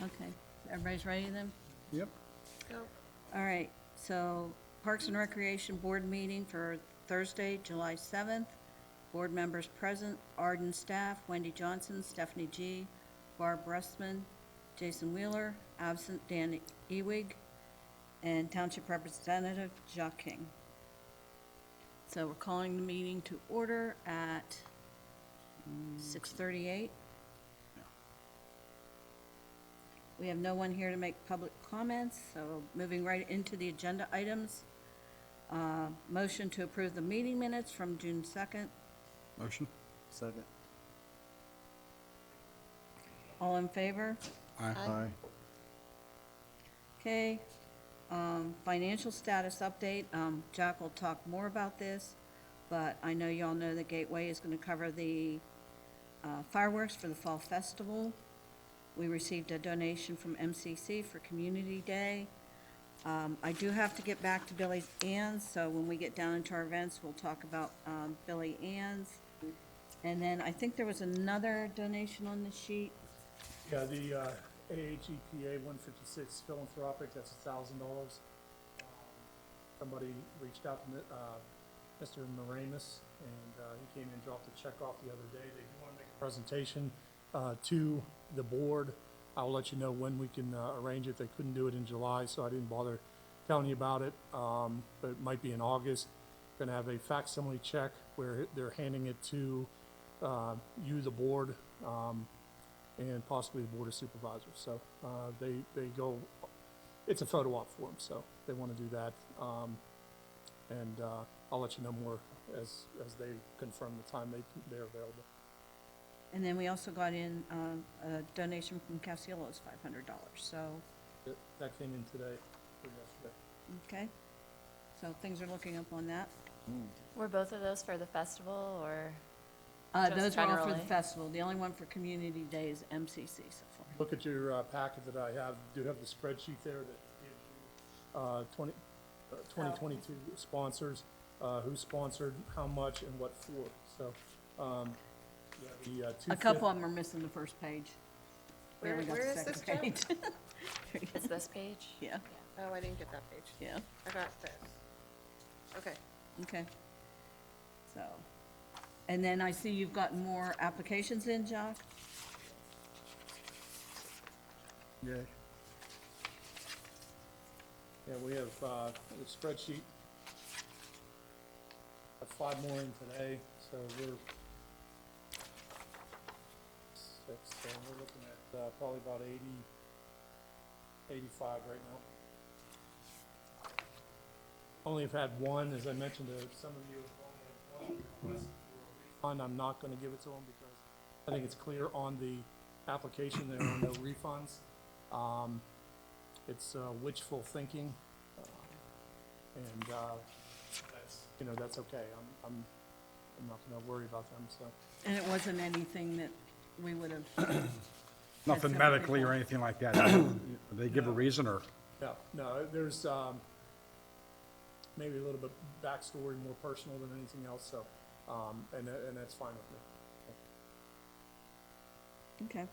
Okay, everybody's ready then? Yep. Go. All right, so Parks and Recreation Board meeting for Thursday, July 7th. Board members present, Arden staff, Wendy Johnson, Stephanie G., Barb Brustman, Jason Wheeler, absent Dan Ewig, and Township Representative Jacques King. So we're calling the meeting to order at 6:38. We have no one here to make public comments, so moving right into the agenda items. Motion to approve the meeting minutes from June 2nd. Motion? Second. All in favor? Aye. Okay. Financial status update. Jack will talk more about this, but I know y'all know that Gateway is going to cover the fireworks for the Fall Festival. We received a donation from MCC for Community Day. I do have to get back to Billy Ann's, so when we get down into our events, we'll talk about Billy Ann's. And then I think there was another donation on the sheet. Yeah, the AHEPA 156 philanthropic, that's $1,000. Somebody reached out to Mr. Moranis, and he came and dropped a check off the other day. They do want to make a presentation to the board. I'll let you know when we can arrange it. They couldn't do it in July, so I didn't bother telling you about it, but it might be in August. Going to have a facsimile check where they're handing it to you, the board, and possibly the Board of Supervisors. So they go, it's a photo op for them, so they want to do that. And I'll let you know more as they confirm the time they're available. And then we also got in a donation from Casilo's $500, so, That came in today, or yesterday. okay. So things are looking up on that. Were both of those for the festival or? Those Just are all for the generally? festival. The only one for Community Day is MCC so far. Look at your packet that I have, do have the spreadsheet there that gives you 2022 sponsors, who sponsored, how much, and what for. So, yeah, the A couple of them are missing the first page. We Where- only got where the is this, second page. It's this page? Yeah, Oh, I didn't get that page. yeah, I got this. Okay. okay. So, and then I see you've got more applications in, Jock? Yay. Yeah, we have the spreadsheet. Have 5 more in today, so we're 6, so we're looking at probably about 85 right now. Only have had one, as I mentioned to some of you, have only had one request for a refund. I'm not gonna give it to them because I think it's clear on the application there are no refunds. It's wishful thinking, and that's okay. I'm not gonna worry about them, so. And it wasn't anything that we would have, Nothing separate medically or people. anything like that? They give a reason, or? No, there's maybe a little bit backstory, more personal than anything else, so, and that's fine with me. okay.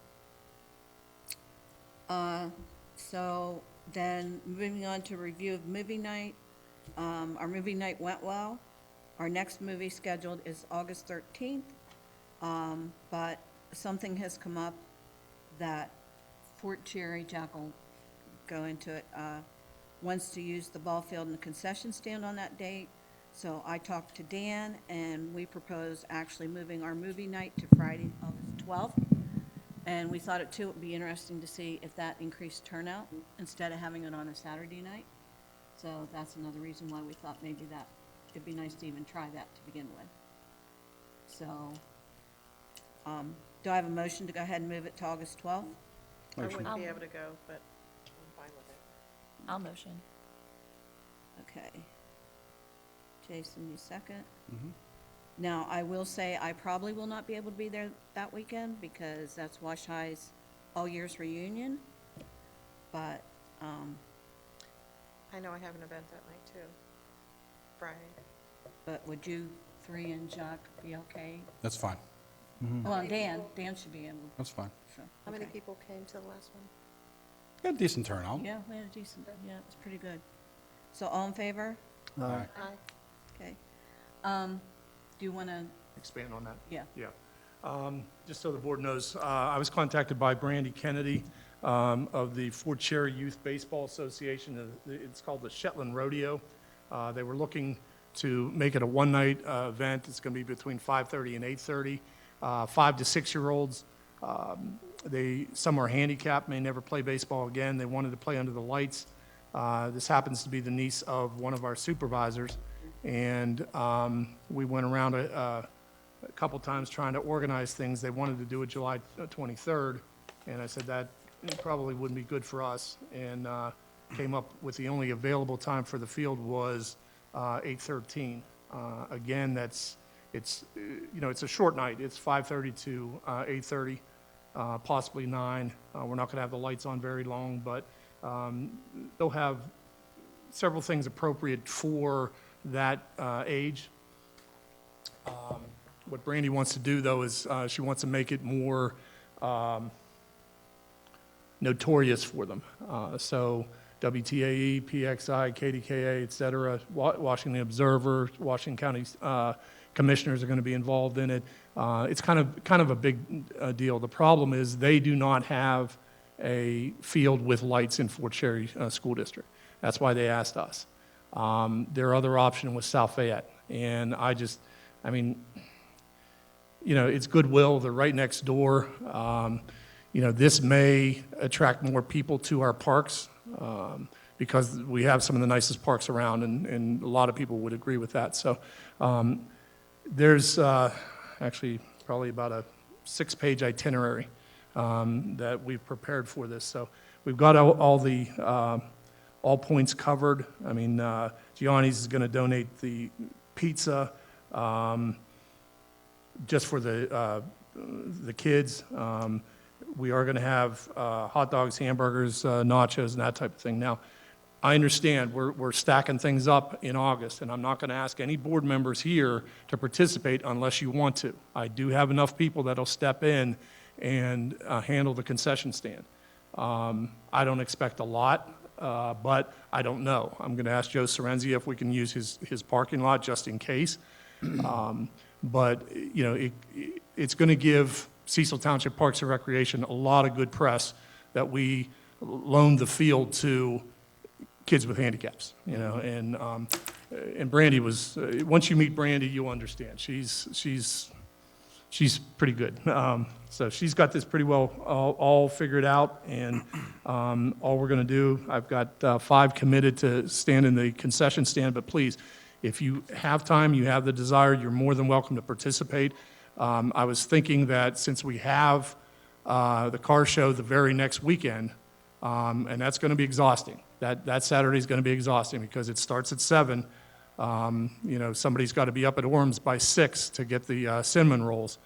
So then, moving on to review of movie night. Our movie night went well. Our next movie scheduled is August 13th, but something has come up that Fort Cherry, Jack will go into it, wants to use the ball field and the concession stand on that date. So I talked to Dan, and we proposed actually moving our movie night to Friday, August 12th. And we thought it too would be interesting to see if that increased turnout instead of having it on a Saturday night. So that's another reason why we thought maybe that it'd be nice to even try that to begin with. So, do I have a motion to go ahead and move it to August 12th? I Motion. wouldn't be able to go, but I'm fine with it. I'll motion. Okay. Jason, you second? Mhm. Now, I will say I probably will not be able to be there that weekend because that's Wash High's all year's reunion. But, I know I have an event that night too. Friday. but would you three and Jacques be okay? That's fine. Well, many Dan, people? Dan should be able, That's fine. so. How many okay. people came to the last one? Got a decent turnout. Yeah, we had a decent, yeah, it was pretty good. So all in favor? Aye. Aye. Okay. Do you want to, Expand on that? yeah, Yeah. Just so the board knows, I was contacted by Brandy Kennedy of the Fort Cherry Youth Baseball Association. It's called the Shetland Rodeo. They were looking to make it a one-night event. It's going to be between 5:30 and 8:30. 5 to 6-year-olds. Some are handicapped, may never play baseball again. They wanted to play under the lights. This happens to be the niece of one of our supervisors, and we went around a couple times trying to organize things. They wanted to do it July 23rd, and I said that probably wouldn't be good for us, and came up with the only available time for the field was 8:13. Again, it's a short night. It's 5:30 to 8:30, possibly 9. We're not going to have the lights on very long, but they'll have several things appropriate for that age. What Brandy wants to do, though, is she wants to make it more notorious for them. So WTAE, PXI, KDKA, et cetera, Washington Observer, Washington County commissioners are going to be involved in it. It's kind of a big deal. The problem is they do not have a field with lights in Fort Cherry School District. That's why they asked us. Their other option was South Fayette. And it's goodwill. They're right next door. This may attract more people to our parks because we have some of the nicest parks around, and a lot of people would agree with that. So there's actually probably about a 6-page itinerary that we've prepared for this. So we've got all points covered. Gianni's is going to donate the pizza just for the kids. We are going to have hot dogs, hamburgers, nachos, and that type of thing. Now, I understand we're stacking things up in August, and I'm not going to ask any board members here to participate unless you want to. I do have enough people that'll step in and handle the concession stand. I don't expect a lot, but I don't know. I'm going to ask Joe Sorrenzia if we can use his parking lot just in case. But it's going to give Cecil Township Parks and Recreation a lot of good press that we loaned the field to kids with handicaps, and Brandy was, once you meet Brandy, you'll understand. She's pretty good. So she's got this pretty well all figured out, and all we're going to do, I've got 5 committed to stand in the concession stand, but please, if you have time, you have the desire, you're more than welcome to participate. I was thinking that since we have the car show the very next weekend, and that's going to be exhausting. That Saturday is going to be exhausting because it starts at 7. Somebody's got to be up at Orm's by 6 to get the cinnamon rolls.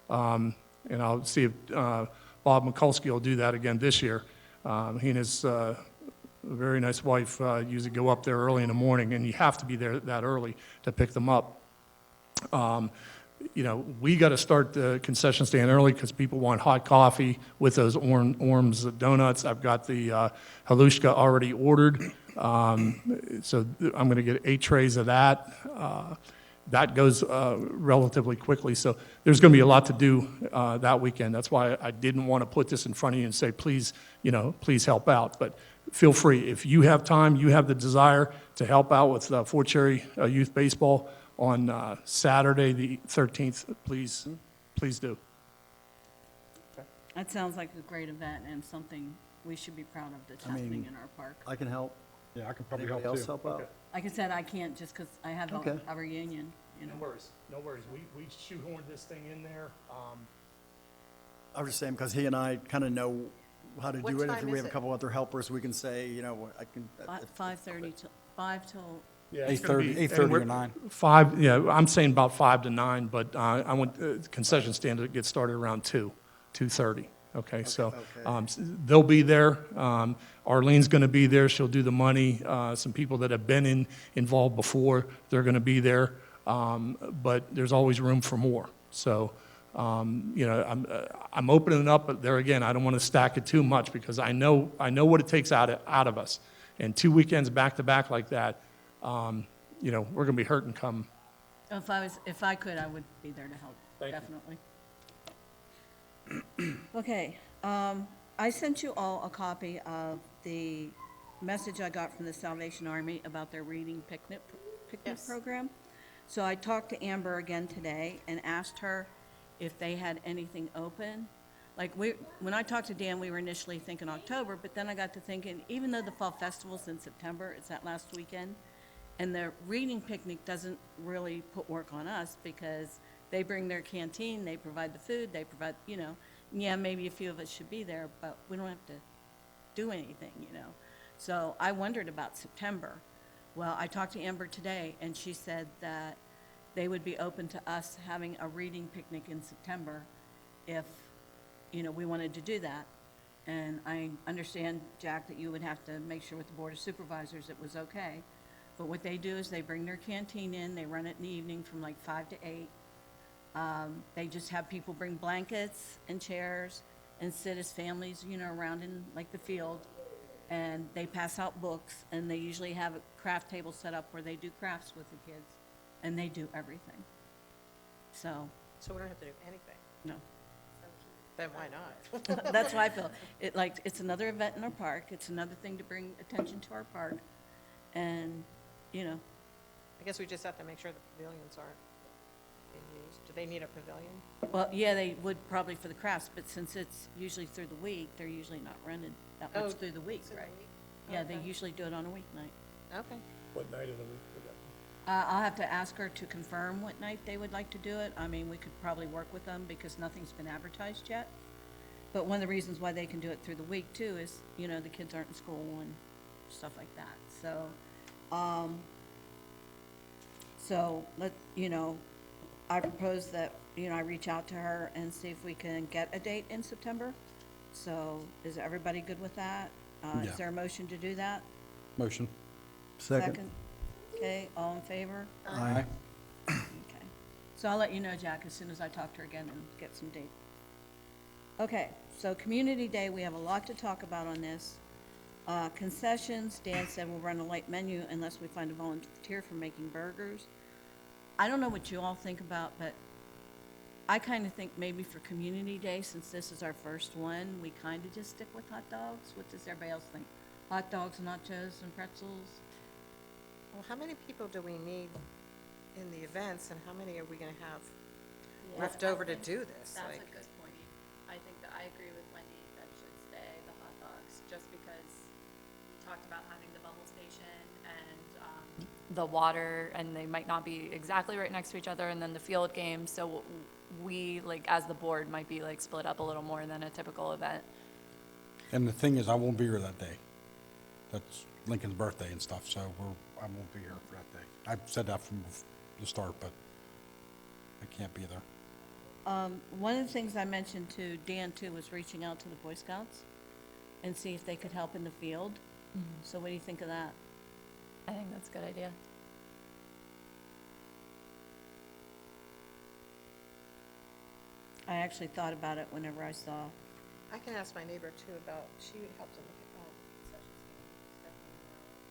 And I'll see if Bob Mikulski will do that again this year. He and his very nice wife usually go up there early in the morning, and you have to be there that early to pick them up. We got to start the concession stand early because people want hot coffee with those Orm's donuts. I've got the halushka already ordered, so I'm going to get 8 trays of that. That goes relatively quickly, so there's going to be a lot to do that weekend. That's why I didn't want to put this in front of you and say, please help out. But feel free. If you have time, you have the desire to help out with Fort Cherry Youth Baseball on Saturday, the 13th, please do. that sounds like a great event and something we should be proud of that's happening in our park. I can help. Yeah, I can probably help Anybody else too. help out? Like I said, I can't just because I have Okay. a reunion, No worries. We shoehorned this thing in there. I was just saying, because he and I kind of know how to What do it. If time we is have a it? couple other helpers, we can say, I can. 5:30 till 5 till, Yeah, it's gonna 8:30, be 8:30 anywhere- or 9. 5, yeah, I'm saying about 5 to 9, but I want the concession stand to get started around 2:30. Okay, so they'll be there. Arlene's going to be there. She'll do the money. Some people that have been involved before, they're going to be there. But there's always room for more. So I'm opening it up, but there again, I don't want to stack it too much because I know what it takes out of us. And 2 weekends back to back like that, we're going to be hurting come. If I could, I would be there to help, Thank you. definitely. Okay, I sent you all a copy of the message I got from the Salvation Army about their reading picnic Yes. program. So I talked to Amber again today and asked her if they had anything open. Like, when I talked to Dan, we were initially thinking October, but then I got to thinking, even though the Fall Festival's in September, it's that last weekend, and the reading picnic doesn't really put work on us because they bring their canteen, they provide the food, they provide, yeah, maybe a few of us should be there, but we don't have to do anything, So I wondered about September. Well, I talked to Amber today, and she said that they would be open to us having a reading picnic in September if, we wanted to do that. And I understand, Jack, that you would have to make sure with the Board of Supervisors it was okay. But what they do is they bring their canteen in, they run it in the evening from like 5 to 8. They just have people bring blankets and chairs and sit as families, around in like the field. And they pass out books, and they usually have a craft table set up where they do crafts with the kids, and they do everything. So, So we don't have to do anything. no. Then why not? That's why I feel. It's another event in our park. It's another thing to bring attention to our park. And, I guess we just have to make sure the pavilions aren't being used. Do they need a pavilion? well, yeah, they would probably for the crafts, but since it's usually through the week, they're usually not rented that much through the week, right? Yeah, they Okay. usually do it on a weeknight. Okay. What night of the week would that I'll have to ask her to confirm what night they would like to do it. I mean, we could probably work with them because nothing's been advertised yet. But one of the reasons why they can do it through the week too is, the kids aren't in school and stuff like that. So, I propose that, I reach out to her and see if we can get a date in September. So is everybody good with that? Yeah. Is there a motion to do that? Motion. Second. Okay, all in favor? Aye. Okay. So I'll let you know, Jack, as soon as I talk to her again and get some dates. Okay, so Community Day, we have a lot to talk about on this. Concessions, Dan said we'll run a light menu unless we find a volunteer for making burgers. I don't know what you all think about, but I kind of think maybe for Community Day, since this is our first one, we kind of just stick with hot dogs. What does everybody else think? Hot dogs, nachos, and pretzels? Well, how many people do we need in the events, and how many are we gonna have Yeah. left over to do this? That's Like, a good point. I think that I agree with Wendy that should stay the hot dogs, just because we talked about having the bubble station and the water, and they might not be exactly right next to each other, and then the field games, so we, as the board, might be split up a little more than a typical event. And the thing is, I won't be here that day. That's Lincoln's birthday and stuff, so I won't be here for that day. I've said that from the start, but I can't be there. One of the things I mentioned to Dan too was reaching out to the Boy Scouts and see if they could help in the field. So what do you think of that? I think that's a good idea. I actually thought about it whenever I saw, I can ask my neighbor too about, she helped in the concessions.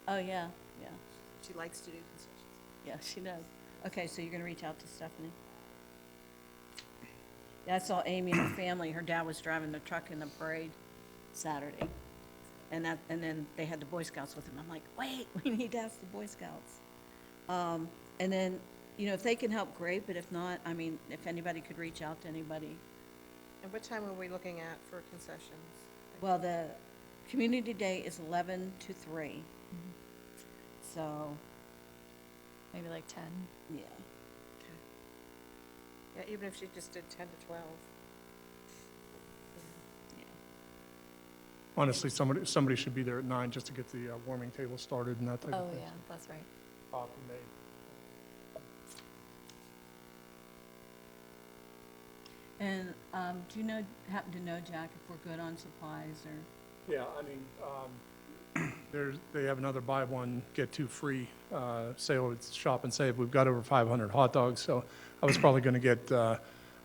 oh, yeah, yeah, She likes to do concessions. yeah, she does. Okay, so you're gonna reach out to Stephanie? Yeah, I saw Amy and her family, her dad was driving the truck in the parade Saturday. And then they had the Boy Scouts with them. I'm like, wait, we need to ask the Boy Scouts. And then, if they can help, great, but if not, I mean, if anybody could reach out to anybody. And what time are we looking at for concessions? Well, the Community Day is 11 to 3. So, Maybe 10. yeah. Yeah, even if she just did 10 to 12. Honestly, somebody should be there at 9 just to get the warming table started and that type Oh, of thing. yeah, that's right. Coffee made. And do you happen to know, Jack, if we're good on supplies or? Yeah, I mean, they have another buy one, get two free sale at Shop and Save. We've got over 500 hot dogs, so I was probably going to get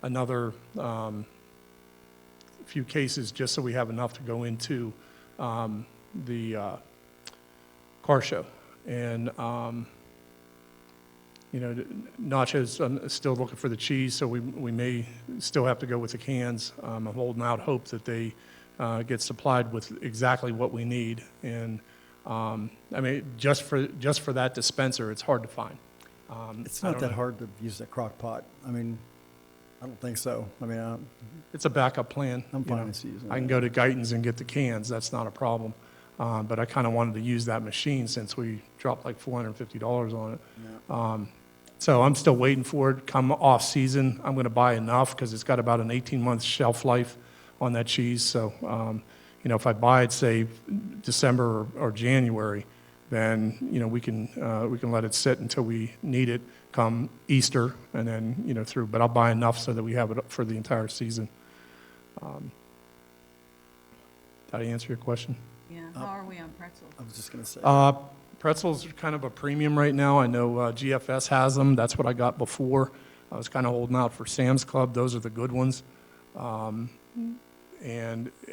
another few cases just so we have enough to go into the car show. And, you know, nachos, I'm still looking for the cheese, so we may still have to go with the cans. I'm holding out hope that they get supplied with exactly what we need. And, I mean, just for that dispenser, it's hard to find. It's I not don't that know. hard to use that crock pot. I mean, I don't think so. I mean, It's a backup plan. I'm you know. fine with using I can it. go to Guyton's and get the cans, that's not a problem. But I kind of wanted to use that machine since we dropped like $450 on it. So I'm still waiting for it. Come off-season, I'm going to buy enough because it's got about an 18-month shelf life on that cheese. So, you know, if I buy it, say, December or January, then, you know, we can let it sit until we need it come Easter and then, you know, through. But I'll buy enough so that we have it for the entire season. Did I answer your question? Yeah, how are we on pretzels? I was just going to say. Pretzels are kind of a premium right now. I know GFS has them. That's what I got before. I was kind of holding out for Sam's Club. Those are the good ones. And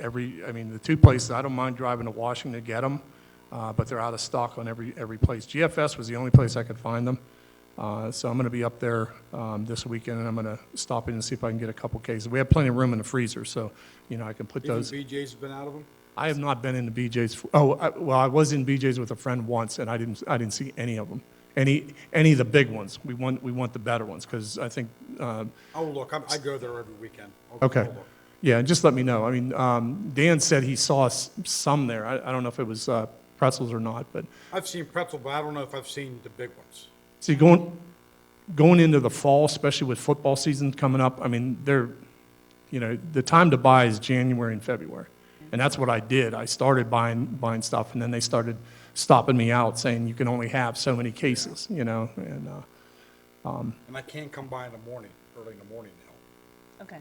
I mean, the two places, I don't mind driving to Washington to get them, but they're out of stock on every place. GFS was the only place I could find them. So I'm going to be up there this weekend, and I'm going to stop in and see if I can get a couple cases. We have plenty of room in the freezer, so, you know, I can put those. BJ's been out of them? I have not been into BJ's. I was in BJ's with a friend once, and I didn't see any of them. Any of the big ones. We want the better ones because I think. Oh, look, I go there every weekend. Okay. I'll look. Yeah, just let me know. I mean, Dan said he saw some there. I don't know if it was pretzels or not, but I've seen pretzel, but I don't know if I've seen the big ones. see going into the fall, especially with football season coming up. I mean, you know, the time to buy is January and February. And that's what I did. I started buying stuff, and then they started stopping me out, saying you can only have so many cases, you know. And And I can come by in the morning, early in the morning now. Okay.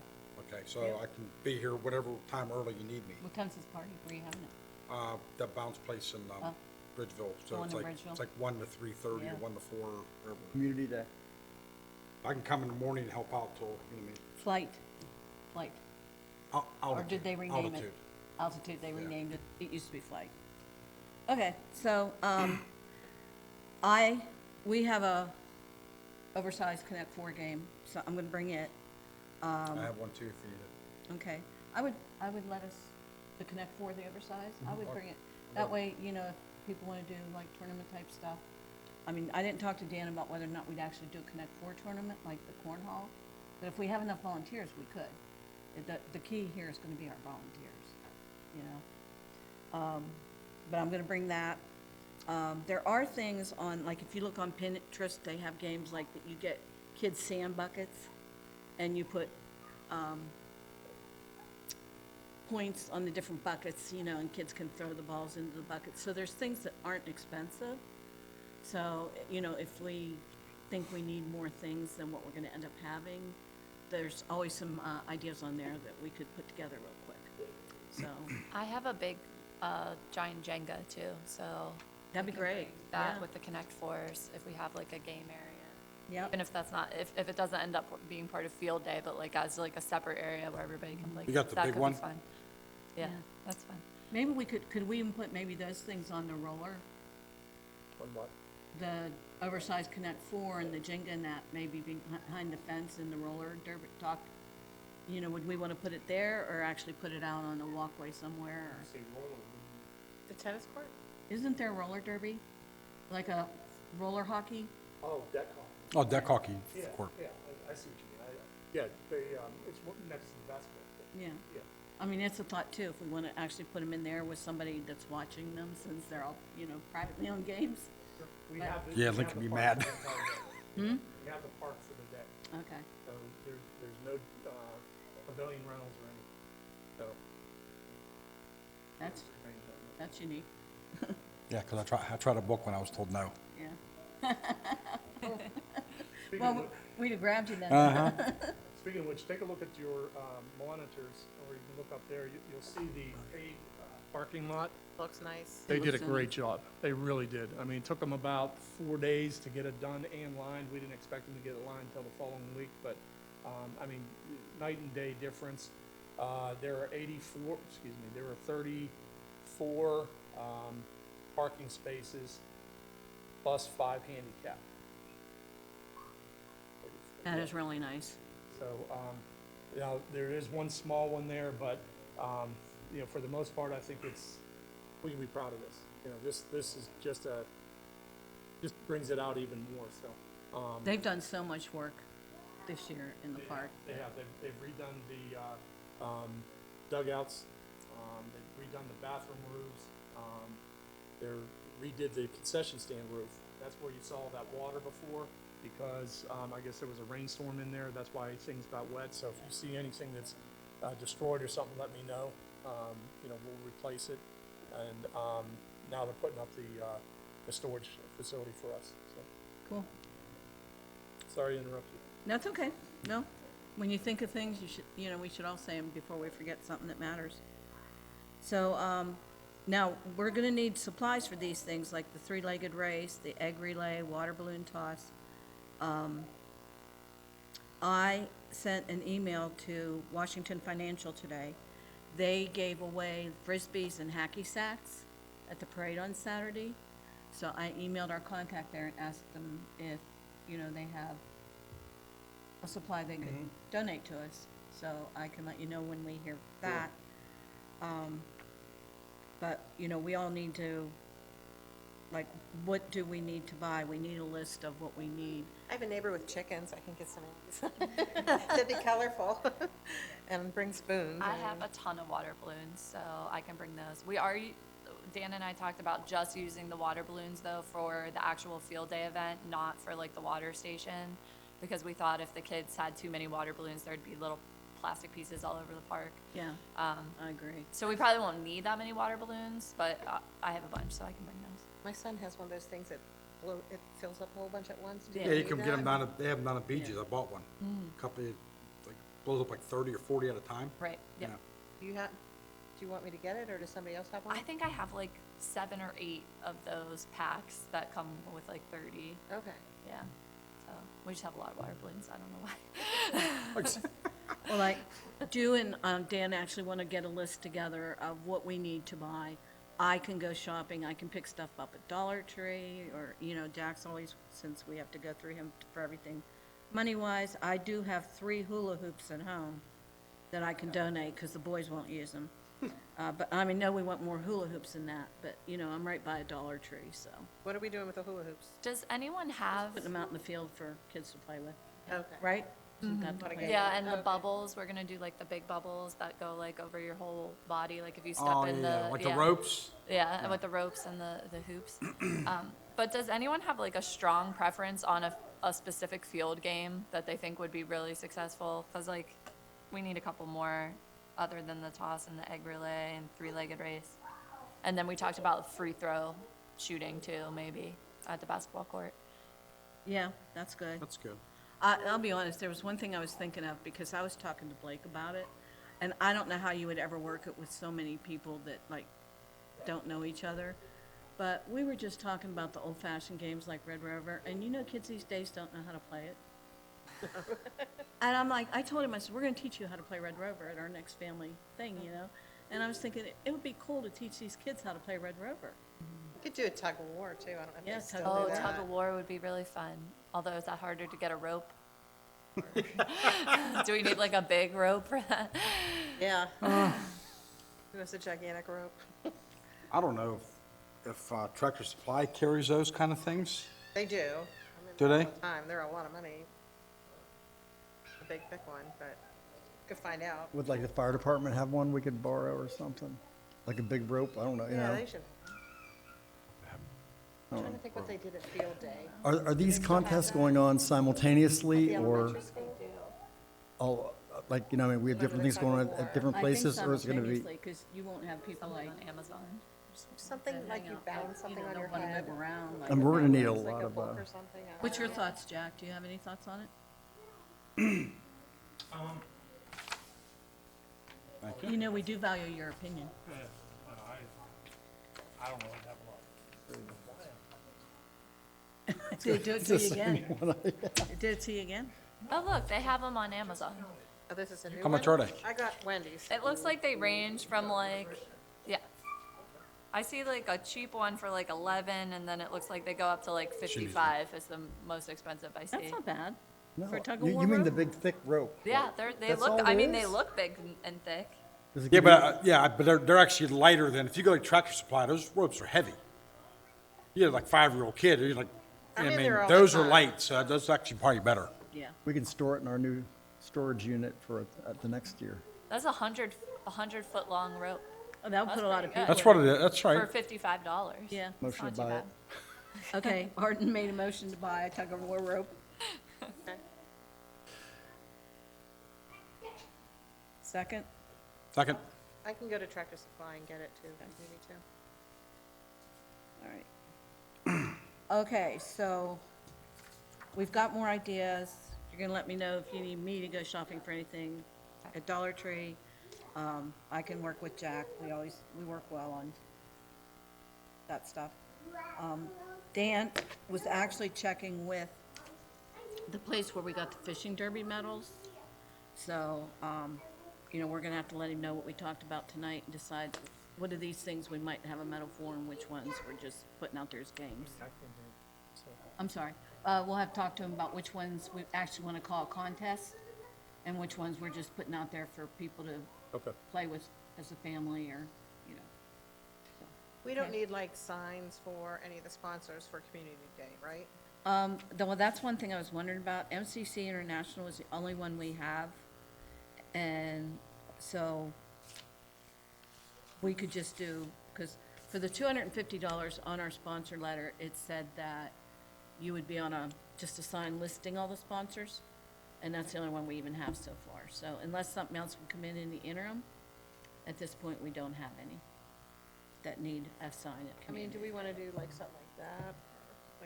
Okay, so I can be here whatever time early you need me. What time's this party? Where are you having it? That bounce place in Oh. Bridgeville. The So one it's in like, Bridgeville? it's like 1 to 3:30 Yeah. or 1 to 4, whatever. Community Day. I can come in the morning and help out till, you know what I mean? Flight. Or Altitude. did they rename it? Altitude. Altitude, they Yeah. renamed it. It used to be Flight. Okay, so, we have a oversized Connect Four game, so I'm gonna bring it. I have one too for you. Okay, I would let us, the Connect Four, the oversized, I would bring it. That way, you know, if people wanna do like tournament type stuff. I mean, I didn't talk to Dan about whether or not we'd actually do a Connect Four tournament, like the cornhole, but if we have enough volunteers, we could. The key here is gonna be our volunteers, you know? But I'm gonna bring that. There are things on, like, if you look on Pinterest, they have games like that you get kids' sand buckets, and you put, points on the different buckets, you know, and kids can throw the balls into the buckets. So there's things that aren't expensive. So, you know, if we think we need more things than what we're gonna end up having, there's always some, ideas on there that we could put together real quick. So, I have a big, giant Jenga too, so. that'd be we can great, bring That yeah. with the Connect Fours, if we have like a game area. Yep. Even if that's not, if it doesn't end up being part of field day, but like as like a separate area where everybody can play. You got the that big could be one? fun. Yeah, Yeah. that's fun. Maybe could we even put maybe those things on the roller? on what? The oversized Connect Four and the Jenga and that, maybe behind the fence and the roller derby talk. You know, would we want to put it there or actually put it out on a walkway somewhere? Or- The tennis court? Isn't there roller derby? Like a roller hockey? Oh, deck hockey. Oh, deck hockey court. Yeah, I see what you mean. Yeah, it's next to the basketball. Yeah. Yeah. I mean, it's a thought too, if we want to actually put them in there with somebody that's watching them, since they're all, you know, privately owned games. We But- have the- Yeah, we Link have can the be park mad. for the entire day. We have the park for the day, Okay. so there's no pavilion rentals or anything, so. That's unique, Yeah, because I tried to book when I was told no. yeah. Speaking Well, of which- we'd have grabbed you then. Speaking of which, take a look at your monitors, or you can look up there, you'll see the paved parking lot. Looks nice. They did a looks so great nice. job. They really did. I mean, it took them about 4 days to get it done and lined. We didn't expect them to get it lined until the following week, but I mean, night and day difference. There are 34 parking spaces plus 5 handicap. That is really nice. So, you know, there is one small one there, but, you know, for the most part, I think we can be proud of this. You know, this is just brings it out even more, so. They've done so much work this year in the park. They have, they've redone the, dugouts, they've redone the bathroom roofs, they're redid the concession stand roof. That's where you saw that water before, because, I guess there was a rainstorm in there, that's why things got wet. So if you see anything that's, destroyed or something, let me know. You know, we'll replace it. And, now they're putting up the storage facility for us, so. Cool. Sorry to interrupt you. That's okay. No, when you think of things, we should all say them before we forget something that matters. So, now, we're gonna need supplies for these things, like the three-legged race, the egg relay, water balloon toss. I sent an email to Washington Financial today. They gave away Frisbees and hacky sacks at the parade on Saturday. So I emailed our contact there and asked them if, they have a supply they could donate to us. So I can let you know when we hear that. But, we all need to, like, what do we need to buy? We need a list of what we need. I have a neighbor with chickens, I can get some eggs. They'd be colorful, and bring spoons. I have a ton of water balloons, so I can bring those. Dan and I talked about just using the water balloons though for the actual field day event, not for like the water station, because we thought if the kids had too many water balloons, there'd be little plastic pieces all over the park. Yeah, I agree. So we probably won't need that many water balloons, but I have a bunch, so I can bring those. My son has one of those things that it fills up a whole bunch at once. Do Yeah, you need can get that? them down at, they have them down at beaches. I bought one. Couple, like, blows up like 30 or 40 at a time. Right, yep. Yeah. Do you want me to get it, or does somebody else have one? I think I have like 7 or 8 of those packs that come with like 30. Okay. Yeah. So we just have a lot of water balloons. I don't know why. Well, like, Drew and Dan actually want to get a list together of what we need to buy. I can go shopping, I can pick stuff up at Dollar Tree, or, Jack's always, since we have to go through him for everything money-wise. I do have 3 hula hoops at home that I can donate, because the boys won't use them. But, no, we want more hula hoops than that, but, I'm right by a Dollar Tree, so. What are we doing with the hula hoops? Does anyone have? Putting them out in the field for kids to play with, Okay. right? Isn't that the Wanna plan? get- Yeah, and the Okay. bubbles, we're gonna do like the big bubbles that go like over your whole body, like if you step Oh, in the. yeah, like the ropes. Yeah, and with the ropes and the hoops. But does anyone have like a strong preference on a specific field game that they think would be really successful? Cause like, we need a couple more other than the toss and the egg relay and three-legged race. And then we talked about free throw shooting too, maybe, at the basketball court. Yeah, that's good. That's good. I'll be honest, there was one thing I was thinking of, because I was talking to Blake about it, and I don't know how you would ever work it with so many people that, like, don't know each other. But we were just talking about the old-fashioned games like Red Rover, and kids these days don't know how to play it. And I'm like, I told him, I said, we're gonna teach you how to play Red Rover at our next family thing, And I was thinking, it would be cool to teach these kids how to play Red Rover. You could do a tug of war, too. I don't know if Yeah, they still tug do Oh, that. tug of war would be really fun. Although, is that harder to get a rope? Do we need like a big rope for that? Yeah. Who has a gigantic rope? I don't know if Tractor Supply carries those kind of things. They do. Do they? All the time. They're a lot of money. A big, thick one, but could find out. Would like the fire department have one we could borrow or something? Like a big rope? I don't know, Yeah, they should. I I'm don't trying know. to think what they did at field day. Are these contests going on simultaneously The or elementary school? all, like, we have different things going on at different places, or is it gonna be? Because you won't have people Something like. on Amazon. Something like you balance something on your head. Move around, like. And we're gonna need a It's like lot a of, book or something. I don't What's your know. thoughts, Jack? Do you have any thoughts on it? Thank you. We do value your opinion. I don't really have a lot. Did it do it to you again? It did it to you again? Oh, look, they have them on Amazon. Oh, this is a new one? How much are they? I got Wendy's. It looks like they range from like, yeah. I see like a cheap one for like 11, and then it looks like they go up to like 55 is the most expensive I see. That's not bad. No, For a tug of you war mean the rope? big thick rope? Yeah, they That's look, all I it mean, they is? look big and thick. Does it Yeah, give you- but they're actually lighter than, if you go to Tractor Supply, those ropes are heavy. You have like 5-year-old kid, you're like, I'm I in mean, there all the those are time. light, so those are actually probably better. Yeah. We can store it in our new storage unit for at the next year. That's a 100-foot long rope Oh, that would put a lot of people. That's in what it. it is, that's for right. $55. Yeah. It's Motion not to too buy bad. it. Okay, Arden made a motion to buy a tug of war rope. Okay. Second? Second, I can go to Tractor Supply and get it too, if you need to. All right. Okay, so we've got more ideas. You're gonna let me know if you need me to go shopping for anything at Dollar Tree. I can work with Jack. We work well on that stuff. Dan was actually checking with the place where we got the fishing derby medals. So, we're gonna have to let him know what we talked about tonight and decide what are these things we might have a medal for and which ones we're just putting out there as games. I'm sorry. We'll have to talk to him about which ones we actually want to call a contest and which ones we're just putting out there for people to Okay. play with as a family or, so. We don't Okay. need like signs for any of the sponsors for Community Day, right? Well, that's one thing I was wondering about. MCC International is the only one we have. And so we could just do, because for the $250 on our sponsor letter, it said that you would be on just a sign listing all the sponsors. And that's the only one we even have so far. So unless something else would come in the interim, at this point, we don't have any that need a sign at I mean, community. do we want to do like something like that?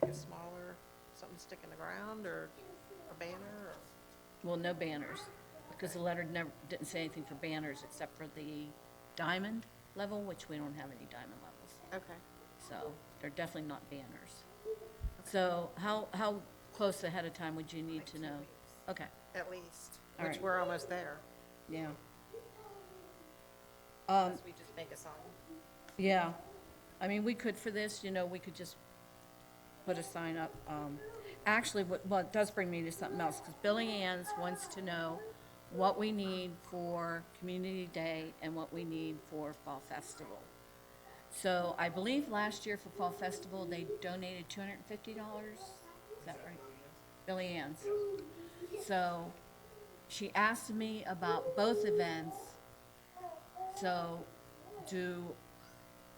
Like a smaller, something stick in the ground or a banner or? Well, no banners, because the letter didn't say anything for banners except for the diamond level, which we don't have any diamond levels. Okay. So they're definitely not banners. So how close ahead of time would you need to know? Okay, At least, All which right. we're almost there. yeah. Unless we just make a sign. Yeah, I mean, we could for this, we could just put a sign up. Actually, it does bring me to something else, because Billy Ann's wants to know what we need for Community Day and what we need for Fall Festival. So I believe last year for Fall Festival, they donated $250, is that right? Billy Ann's. So she asked me about both events, so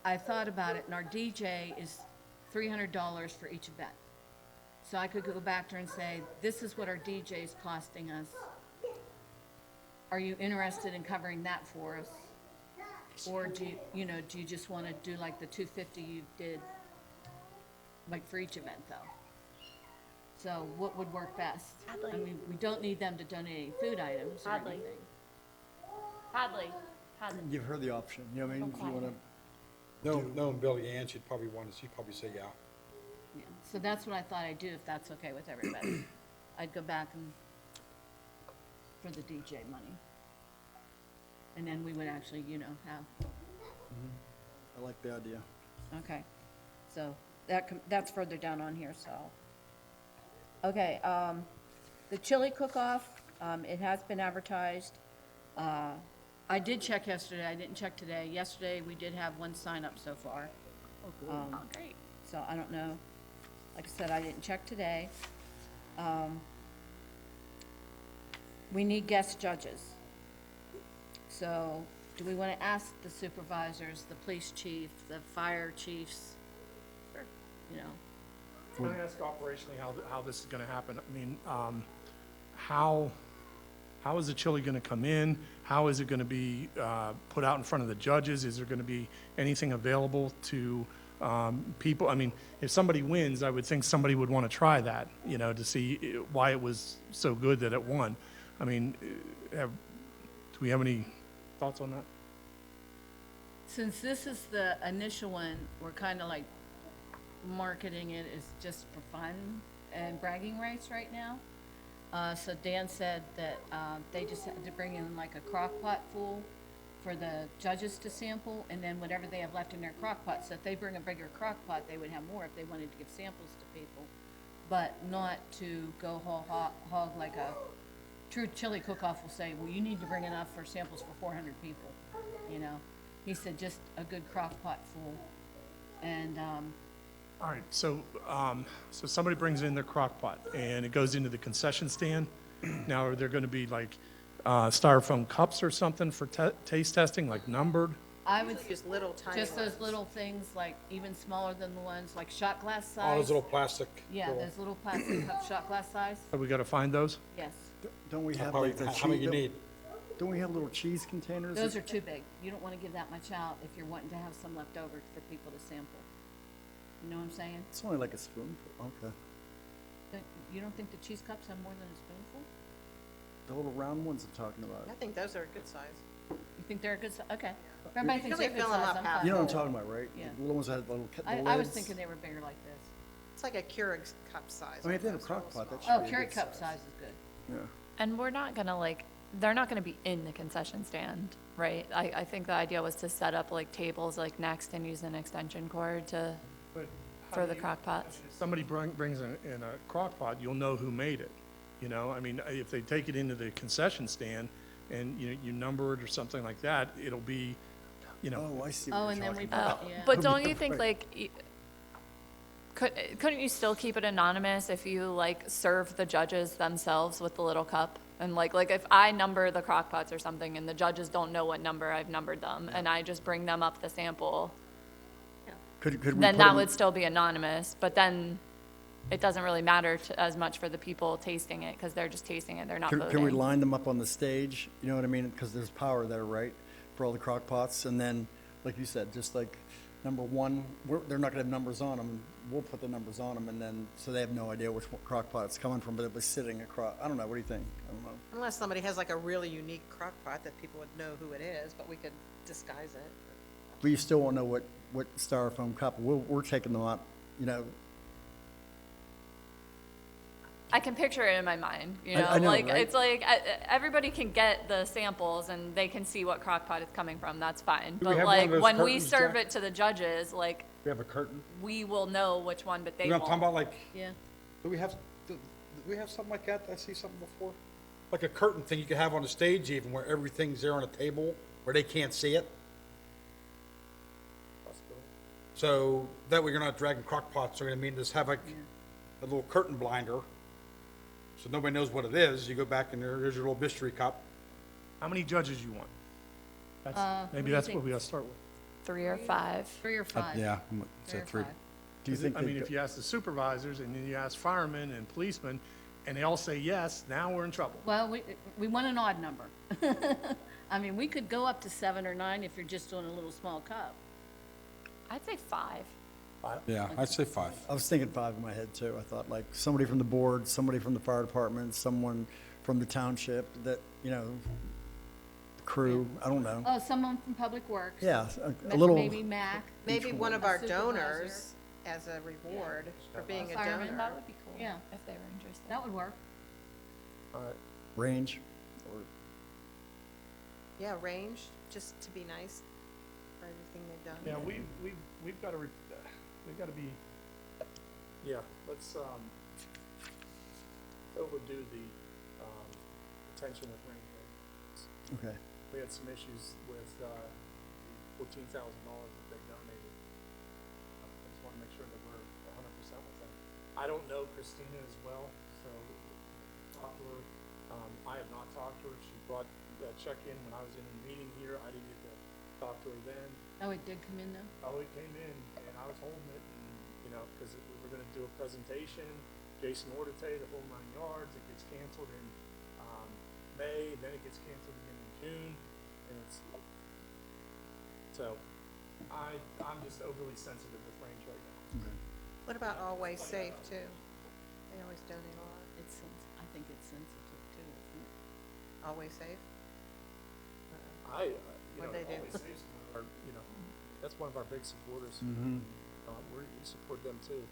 I thought about it, and our DJ is $300 for each event. So I could go back to her and say, this is what our DJ is costing us. Are you interested in covering that for us? Or do you just want to do like the $250 you did, like for each event though? So what would work best? I mean, we don't need them to donate any food items or Hadley. anything. Hadley. Give her the option, you know what I mean? If you want to, knowing Billy Ann, she'd probably say yeah. Yeah. So that's what I thought I'd do, if that's okay with everybody. I'd go back and, for the DJ money. And then we would actually, have, I like the idea. okay. So that's further down on here, so. Okay, the chili cook-off, it has been advertised. I did check yesterday, I didn't check today. Yesterday, we did have one sign up so far. Oh, great. So I don't know. Like I said, I didn't check today. We need guest judges. So do we want to ask the supervisors, the police chief, the fire chiefs? You know, Can I ask operationally how this is gonna happen? I mean, how is the chili gonna come in? How is it gonna be, put out in front of the judges? Is there gonna be anything available to, people? I mean, if somebody wins, I would think somebody would wanna try that, to see why it was so good that it won. I mean, do we have any thoughts on that? since this is the initial one, we're kind of like marketing it as just for fun and bragging rights right now. So Dan said that, they just had to bring in like a crock pot full for the judges to sample, and then whatever they have left in their crock pot. So if they bring a bigger crock pot, they would have more if they wanted to give samples to people, but not to go whole hog like a true chili cook-off will say, well, you need to bring enough for samples for 400 people, you know? He said just a good crock pot full, and, All right, so, so somebody brings in their crock pot, and it goes into the concession stand. Now, are there gonna be like, styrofoam cups or something for taste testing, like numbered? I would, Just little tiny just those ones. little things, like even smaller than the ones, like shot glass size. All those little plastic. Yeah, those little plastic cup, shot glass size, Have we gotta find those? yes. Don't we have Probably, like the how many you cheese? need? Don't we have little cheese containers? Those are too big. You don't wanna give that much out if you're wanting to have some left over for people to sample. You know what I'm saying? It's only like a spoonful, okay. You don't think the cheese cups have more than a spoonful? The little round ones I'm talking about. I think those are a good size. You think they're a good size? Okay. Everybody You thinks really they're good fill 'em size, up I'm half fine. You know what I'm talking about, right? Yeah. The little ones that had little, the I was lids. thinking they were bigger like this. It's like a Keurig cup size. I mean, if they have a almost, crock real pot, that small. should Oh, be a carrot good cup size. size is good. Yeah. And we're not gonna like, they're not gonna be in the concession stand, right? I think the idea was to set up like tables like next and use an extension cord to, But how for do the you- crock pots. If somebody brings in a crock pot, you'll know who made it, you know? I mean, if they take it into the concession stand and, you number it or something like that, it'll be, you know, Oh, I see Oh, what you're and then we talking put, about. yeah. But don't you think like, couldn't you still keep it anonymous if you like serve the judges themselves with the little cup? And like if I number the crock pots or something and the judges don't know what number I've numbered them and I just bring them up the sample, Could we then put that 'em- would still be anonymous, but then it doesn't really matter as much for the people tasting it because they're just tasting it, they're not Can we voting. line them up on the stage? You know what I mean? Because there's power there, right? For all the crock pots. And then, like you said, just like number one, they're not going to have numbers on them. We'll put the numbers on them, and then, so they have no idea which crock pot it's coming from, but it was sitting across. I don't know. What do you think? I don't know. Unless somebody has like a really unique crock pot that people would know who it is, but we could disguise it. But you still won't know what styrofoam cup. We're taking them up, you know. I can picture it in my mind, you know, I know, like right? it's like everybody can get the samples and they can see what crock pot it's coming from. That's fine. Do we But have one of like those when we curtains, serve Jack? it to the judges, like We have a curtain. we will know which one, but they You know what I'm talking won't. about? Like, Yeah. do we have something like that? Did I see something before? Like a curtain thing you could have on the stage even where everything's there on a table where they can't see it. So that way you're not dragging crock pots or anything. I mean, just have like a little curtain blinder. So nobody knows what it is. You go back and there's your little mystery cup. how many judges you want? That's, what do maybe you that's think? what we gotta start with. 3 or 5. 3 or 5. Yeah, Three say or three. five. Do you think? I mean, if you ask the supervisors and then you ask firemen and policemen, and they all say yes, now we're in trouble. Well, we want an odd number. I mean, we could go up to 7 or 9 if you're just doing a little small cup. I'd say 5. Yeah, I'd say 5. I was thinking 5 in my head too. I thought like somebody from the board, somebody from the fire department, someone from the township that, you know, crew, I don't know. Oh, someone from Public Works. Yeah, a little, Maybe Mac. Maybe one of A our supervisor. donors as a reward for being a Fireman, donor. That would be cool. Yeah. If they were interested. That would work. All right. range. Or Yeah, range, just to be nice for everything they've done. Yeah, we've gotta, we've gotta be, yeah, let's, overdo the, attention with rain gardens. Okay. We had some issues with, the $14,000 that they donated. I just wanna make sure that we're 100% with them. I don't know Christina as well, so talk to her. I have not talked to her. She brought that check in when I was in the meeting here. I didn't get to talk to her then. Oh, it did come in though? Oh, it came in, and I was holding it, and, you know, because we were gonna do a presentation, Jason Ordite, the whole 9 yards, it gets canceled in, May, then it gets canceled again in June, and it's, so, I'm just overly sensitive with range right now. What about Always Safe too? They always donate a lot. I think it's sensitive too, isn't it? Always Safe? You know, What'd they do? Always Safe's one of our, you know, that's one of our big supporters. Mm-hmm. We support them too.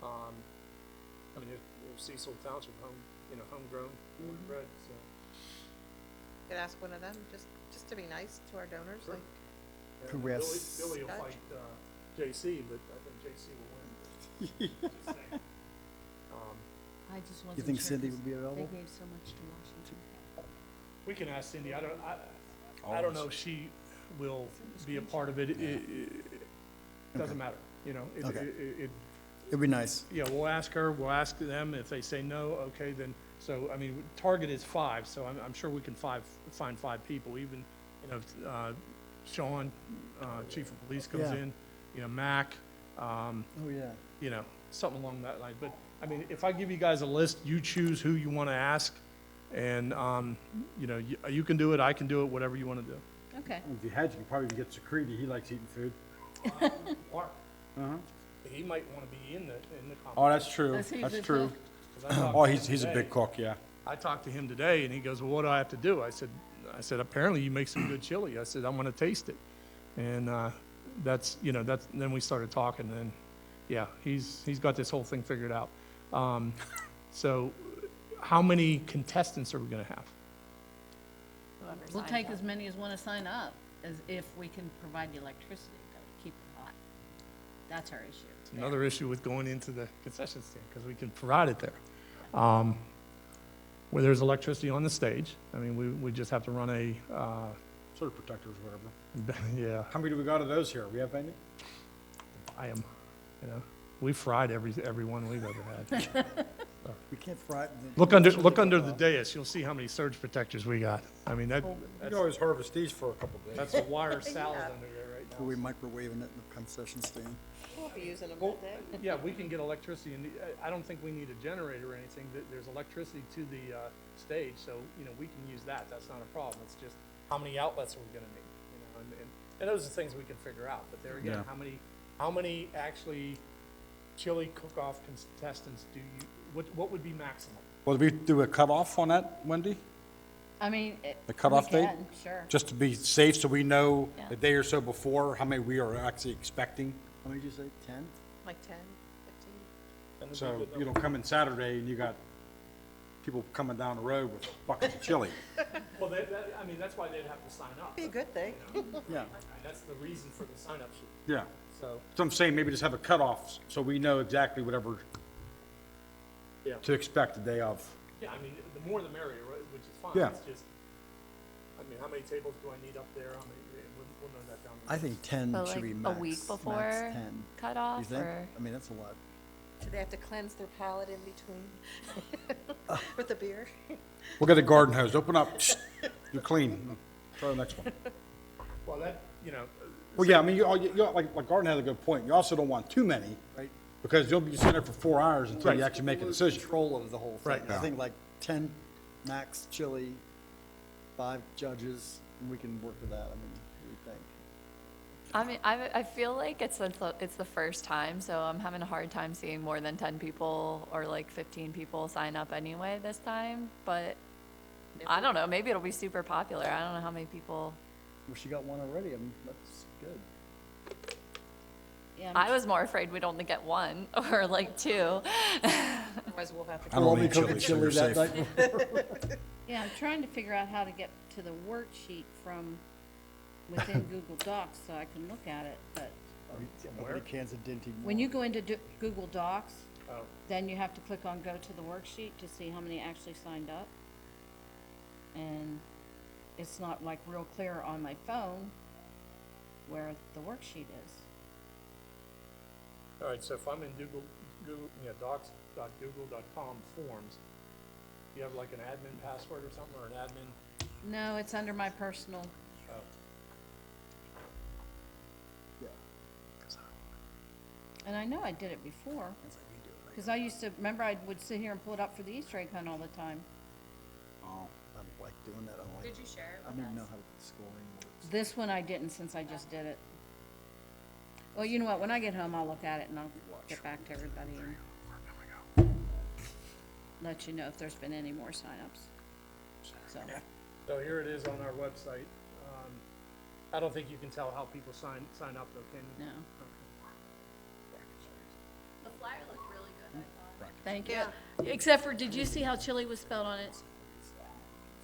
I mean, if Cecil Township home, homegrown, bred, so. Could ask one of them, just to be nice to our donors, Sure. like, Yeah, Could we Billy, ask- Billy will Dutch. fight, JC, but I think JC will win. Just saying. I just wasn't You think sure Cindy 'cause would be available? They gave so much to Washington. We can ask Cindy, I don't know if she will be a part of it, it doesn't matter, Okay. it, It'd be nice. yeah, we'll ask her, we'll ask them, if they say no, okay, then, so, I mean, target is 5, so I'm sure we can find 5 people, even, if, Sean, Chief of Police comes Yeah. in, Mac, Oh, yeah. something along that line, but, I mean, if I give you guys a list, you choose who you wanna ask, and, you can do it, I can do it, whatever you wanna do. Okay. If you had, you could probably get Security, he likes eating food. Mark, Uh-huh. he might wanna be in the Oh, that's true, Does he that's just true. look- 'cause I talked Oh, to him he's a today. big cook, yeah. I talked to him today, and he goes, well, what do I have to do? I said, apparently you make some good chili. I said, I want to taste it. And then we started talking, and yeah, he's got this whole thing figured out. So how many contestants are we going to have? Whoever We'll signs take up. as many as want to sign up, as if we can provide the electricity, though, to keep it hot. That's our issue. there. Another issue with going into the concession stand, because we can provide it there. Where there's electricity on the stage, I mean, we just have to run a, Surge protectors, whatever. yeah, How many do we got of those here? We have any? buy 'em, We fried every one we've ever had. We can't fry. Look under the dais, you'll see how many surge protectors we got. I mean, You can always harvest these for a couple days. that's a wire salad Yeah. under there right Will we now. microwaving it in the concession stand? we'll be using them Well, that day. yeah, we can get electricity, and I don't think we need a generator or anything. There's electricity to the stage, so, we can use that. That's not a problem. It's just, how many outlets are we gonna need? And those are things we can figure out. But there again, Yeah. how many actually chili cook-off contestants what would be maximum? Well, do we do a cutoff on that, Wendy? I mean, The cutoff we date? can, sure. Just to be safe, so we know Yeah. a day or so before how many we are actually expecting. How many did you say? 10? Like 10, 15. And it'd be So good you don't come in Saturday and you got people coming down the road with buckets of chili. Well, that's why they'd have to sign up. Be a good thing. Yeah. That's the reason for the sign-up sheet. Yeah. So, So I'm saying maybe just have a cutoff so we know exactly whatever yeah. to expect the day of. Yeah, I mean, the more the merrier, right, which is fine. Yeah. It's just, I mean, how many tables do I need up there? How many, we'll know that down the road. I think 10 But should like be a max. week max before 10. cutoff, You think? or? I mean, that's a lot. Do they have to cleanse their palate in between with the beer? We'll get a garden hose. Open up. You're clean. Try the next one. Well, Well, yeah, I mean, like Garden had a good point. You also don't want too many, Right. because you'll be sitting there for 4 hours until you Right. actually make a Lose decision. Control of the whole thing. Right. I Yeah. think like 10 max chili, 5 judges, and we can work with that. I mean, what do you think? I mean, I feel like it's the first time, so I'm having a hard time seeing more than 10 people or like 15 people sign up anyway this time. But I don't know, maybe it'll be super popular. I don't know how many people. Well, she got one already. I mean, that's good. Yeah, I was more afraid we'd only get one or like 2. Otherwise, we'll have to. I don't We'll be eat cooking chili, so you're that safe. night before. Yeah, I'm trying to figure out how to get to the worksheet from within Google Docs so I can look at it, but How many cans of Dinty? when you go into Google Docs, Oh, then you have to click on go to the worksheet to see how many actually signed up. And it's not like real clear on my phone where the worksheet is. all right, so if I'm in docs.google.com forms, do you have like an admin password or something, or an admin? No, it's under my personal, Oh, Yeah. and I know I did it before. Because I used to, remember I would sit here and pull it up for the Easter egg hunt all the time. Oh, I don't like doing that. I Did you share it don't with even know us? how the scoring works. This one I didn't since I just did it. Well, you know what, when I get home, I'll look at it and I'll get back to everybody and let you know if there's been any more signups. So, so here it is on our website. I don't think you can tell how people sign up though, can you? no. The flyer looked really good, I thought. Thank you. Yeah. Except for, did you see how chili was spelled on it?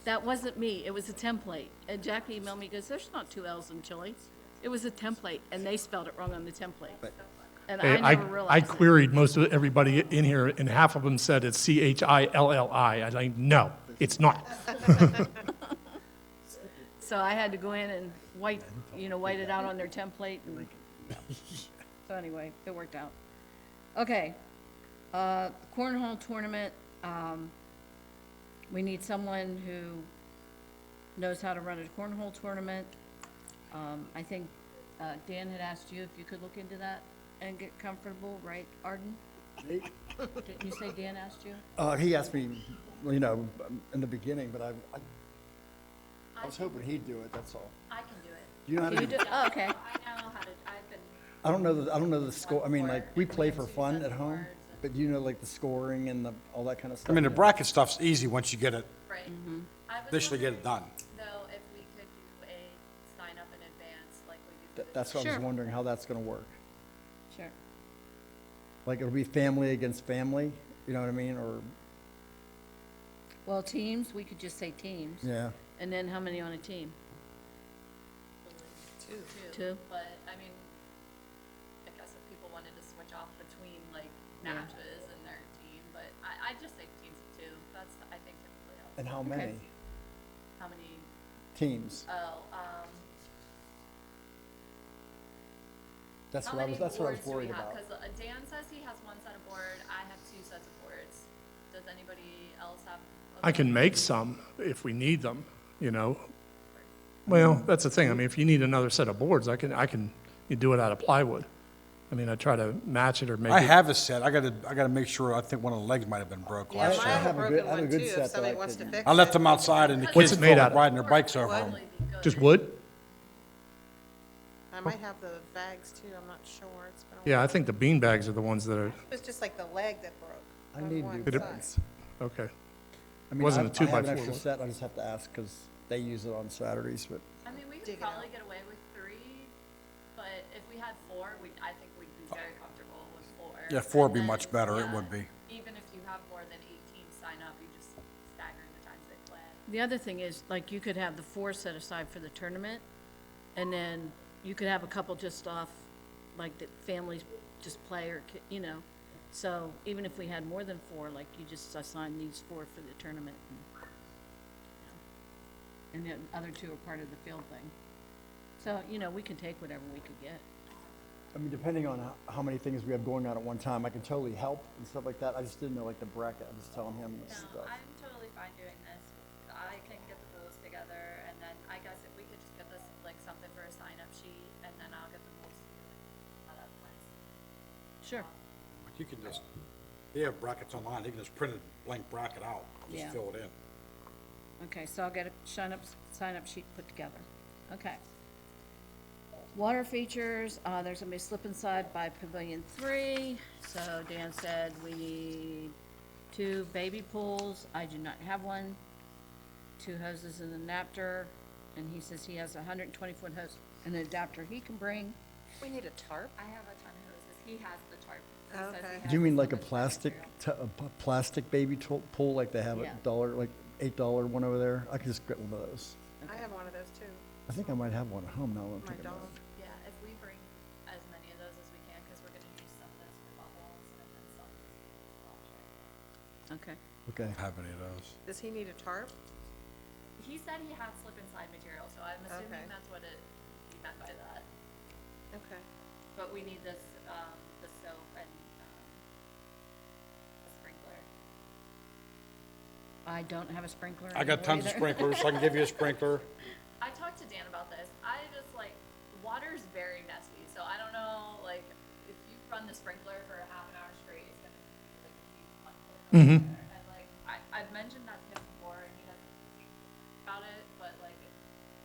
That wasn't me, it was a template. And Jackie emailed me, goes, there's not two L's in chili. It was a template, and they spelled it wrong on the template. And Hey, I never I realized it. queried most of everybody in here, and half of them said it's Chilli. I was like, no, it's not. So I had to go in and white it out on their template and, so anyway, it worked out. Okay, cornhole tournament, we need someone who knows how to run a cornhole tournament. I think, Dan had asked you if you could look into that and get comfortable, right, Arden? Didn't you say Dan asked you? He asked me, you know, in the beginning, but I was hoping he'd do it, that's all. I can do it. You know how You to, do, oh, okay. I know how to, I've been. I don't know the score, I mean, like, we play for fun Sets at of home, boards but you know, like, the scoring and all that kind of stuff. I mean, the bracket stuff's easy once you get it, Right. I was officially get it wondering, done. though, if we could do a sign up in advance like we do. for the That's what I was Sure. wondering, how that's gonna work. Sure. Like, it'll be family against family, you know what I mean, or, Well, teams, we could just say teams. yeah. And then how many on a team? Two? But, I mean, I guess if people wanted to switch off between, like, Yeah. matches and their team, but I just say teams of two. That's, I think, typically how. And how Okay. many How many, teams? That's how what I many was, that's what I was boards do we worried have? about. Because Dan says he has one set of board, I have two sets of boards. Does anybody else have? I can make some if we need them, you know. Well, that's the thing. I mean, if you need another set of boards, you do it out of plywood. I mean, I try to match it or make I it. have a set, I gotta make sure, I think one of the legs might have been broke Yeah, last I year. have a I broken have a one good too, set if that somebody I wants to could- fix it. I left them outside and the What's kids it felt made like out of? riding their bikes over Would them. totally be good. Just wood? I might have the bags too, I'm not sure. It's been a Yeah, while. I think the bean bags are the ones that are, It was just like the leg that broke. I on need one new Did it- side. okay. I mean, wasn't I a 2x4, have an extra was it? set, I just have to ask, because they use it on Saturdays, but I mean, we Dig could it probably out. get away with 3, but if we had 4, I think we'd be very comfortable with 4. Yeah, 4 would be And much then, better, it yeah, would be. Even if you have more than 8 teams sign up, you just stagger the times they play. The other thing is, like, you could have the 4 set aside for the tournament, and then you could have a couple just off, like, the families just play or, you know. So even if we had more than 4, like, you just assign these 4 for the tournament. And the other 2 are part of the field thing. So, you know, we can take whatever we could get. I mean, depending on how many things we have going on at one time, I can totally help and stuff like that. I just didn't know, like, the bracket. I was telling him this No, stuff. I'm totally fine doing this. I can get the rules together, and then I guess if we could just get this, like, something for a sign-up sheet, and then I'll get the rules to you. That's nice. Sure. But you can just, they have brackets online, you can just print a blank bracket out, Yeah. just fill it in. Okay, so I'll get a sign-up sheet put together. Okay. Water features, there's gonna be a slip inside by Pavilion 3. So Dan said we need 2 baby pools. I do not have one. 2 hoses and an adapter. And he says he has a 120-foot hose and an adapter he can bring. We need a tarp? I have a ton of hoses. He has the tarp. He says he Okay. has Do you mean the like a slip-inside plastic, material. a plastic baby pool like they have Yeah. at $1, like $8 one over there? I could just get one of those. I have one of those too. I think I might have one at home now that I'm My thinking about dog. it. Yeah, if we bring as many of those as we can, because we're gonna use some of those for bubbles, and then some just for splash. Okay. Okay. Have any of those. Does he need a tarp? He said he had slip inside material, so I'm assuming Okay. that's what he meant by that. Okay. But we need this, the soap and, a sprinkler. I don't have a sprinkler. I got anymore tons of either. sprinklers, so I can give you a sprinkler. I talked to Dan about this. I just like, water's very messy, so I don't know, like, if you run the sprinkler for a half an hour straight, it's gonna be like a huge bucket. And like, I've mentioned that to him before, and he doesn't think about it, but like,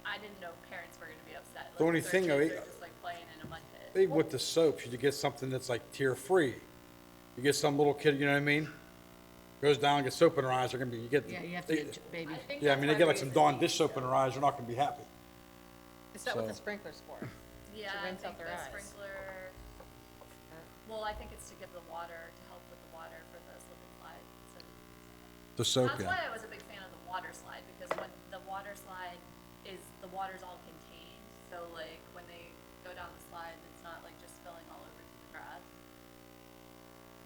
I didn't know parents were gonna be upset. The only their thing, though, kids are just like playing in a mud pit. Even with the soaps, you get something that's like tear-free. You get some little kid, you know what I mean? Goes down, gets soap in their eyes, they're gonna be, you get. Yeah, you have to get baby. I think Yeah, I that's mean, they why get like we some use Dawn the dish soap in their eyes, they're not gonna be happy. Is that what the So- sprinker's for? Yeah, to I rinse out think their the eyes. sprinkler, well, Well, I think it's to give the water, to help with the water for the slip and slide. So The soak, that's why yeah. I was a big fan of the water slide, because when the water slide is, the water's all contained. So like when they go down the slide, it's not like just spilling all over to the grass.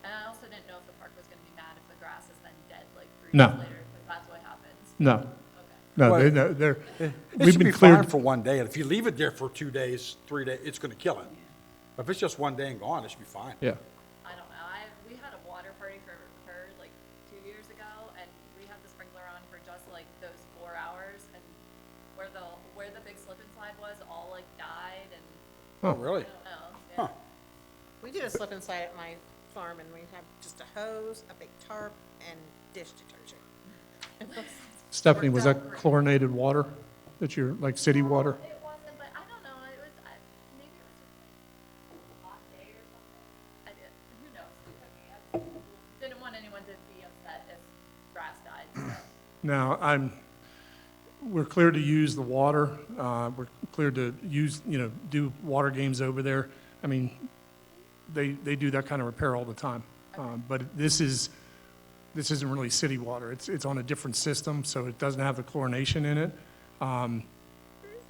And I also didn't know if the park was gonna be mad if the grass is then dead like 3 No. days later, because that's what happens. No, Okay. no, Well, they're, It we've should been be fine cleared. for one day, and if you leave it there for 2 days, 3 days, it's gonna kill it. But if it's just one day and gone, it should be fine. Yeah, I don't know. We had a water party for her like 2 years ago, and we had the sprinkler on for just like those 4 hours, and where the big slip and slide was, all like died, and Oh, really? I don't know. Huh. We did a slip and slide at my farm, and we had just a hose, a big tarp, and dish detergent. Stephanie, was that chlorinated water that you're, like city water? It wasn't, but I don't know. It was maybe it was just like a hot day or something. Who knows? It could be. I didn't want anyone to be upset if grass died. So. Now, we're clear to use the water, we're clear to use, do water games over there. I mean, they do that kind of repair all the time. But this isn't really city water. It's on a different system, so it doesn't have the chlorination in it.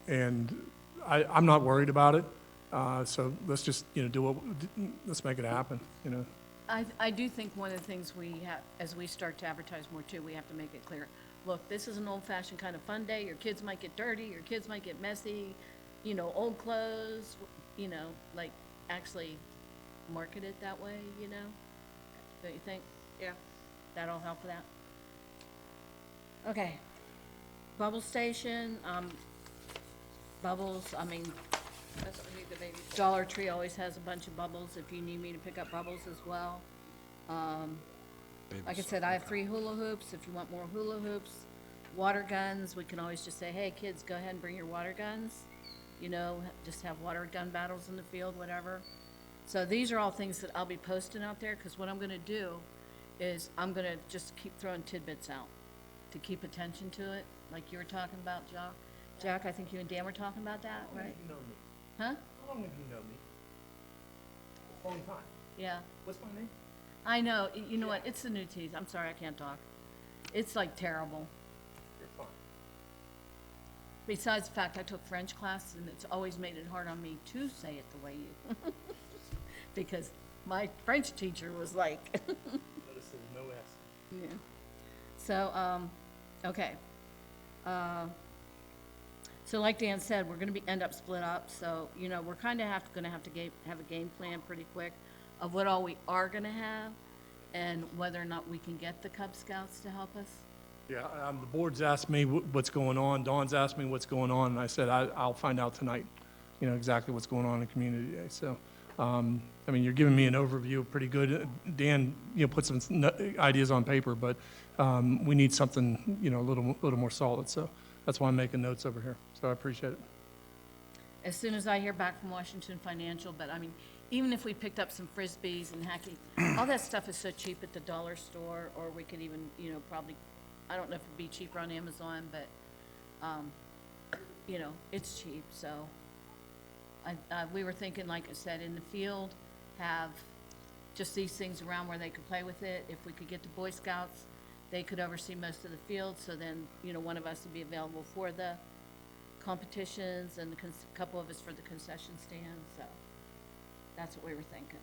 And I'm not worried about it. So let's just, let's make it happen, I do think one of the things we have, as we start to advertise more too, we have to make it clear, look, this is an old-fashioned kind of fun day, your kids might get dirty, your kids might get messy, old clothes, like, actually market it that way, Don't you think? Yeah. That'll help with that? Okay. Bubble station, bubbles, That's what we need the baby for. Dollar Tree always has a bunch of bubbles, if you need me to pick up bubbles as well. Like I said, I have 3 hula hoops, if you want more hula hoops. Water guns, we can always just say, hey, kids, go ahead and bring your water guns. Just have water gun battles in the field, whatever. So these are all things that I'll be posting out there, because what I'm gonna do is I'm gonna just keep throwing tidbits out to keep attention to it, like you were talking about, Jack. Jack, I think you and Dan were talking about that, right? You know me. Huh? How long have you known me? A long time. Yeah. What's my name? I know, you know what, it's the new teas, I'm sorry, I can't talk. It's like terrible. You're fine. Besides the fact I took French class, and it's always made it hard on me to say it the way you, because my French teacher was like, Notice there's no S. yeah. So, okay. So like Dan said, we're gonna end up split up, so, we're kinda gonna have to have a game plan pretty quick of what all we are gonna have, and whether or not we can get the Cub Scouts to help us. Yeah, the board's asked me what's going on, Dawn's asked me what's going on, and I said I'll find out tonight, exactly what's going on in Community Day, so. You're giving me an overview, pretty good. Dan, put some ideas on paper, but we need something, a little more solid, so that's why I'm making notes over here, so I appreciate it. As soon as I hear back from Washington Financial, but even if we picked up some Frisbees and hacky, all that stuff is so cheap at the dollar store, or we could even, probably, I don't know if it'd be cheaper on Amazon, but, it's cheap, so. We were thinking, like I said, in the field, have just these things around where they could play with it. If we could get the Boy Scouts, they could oversee most of the field, so then, one of us would be available for the competitions, and a couple of us for the concession stand, so that's what we were thinking.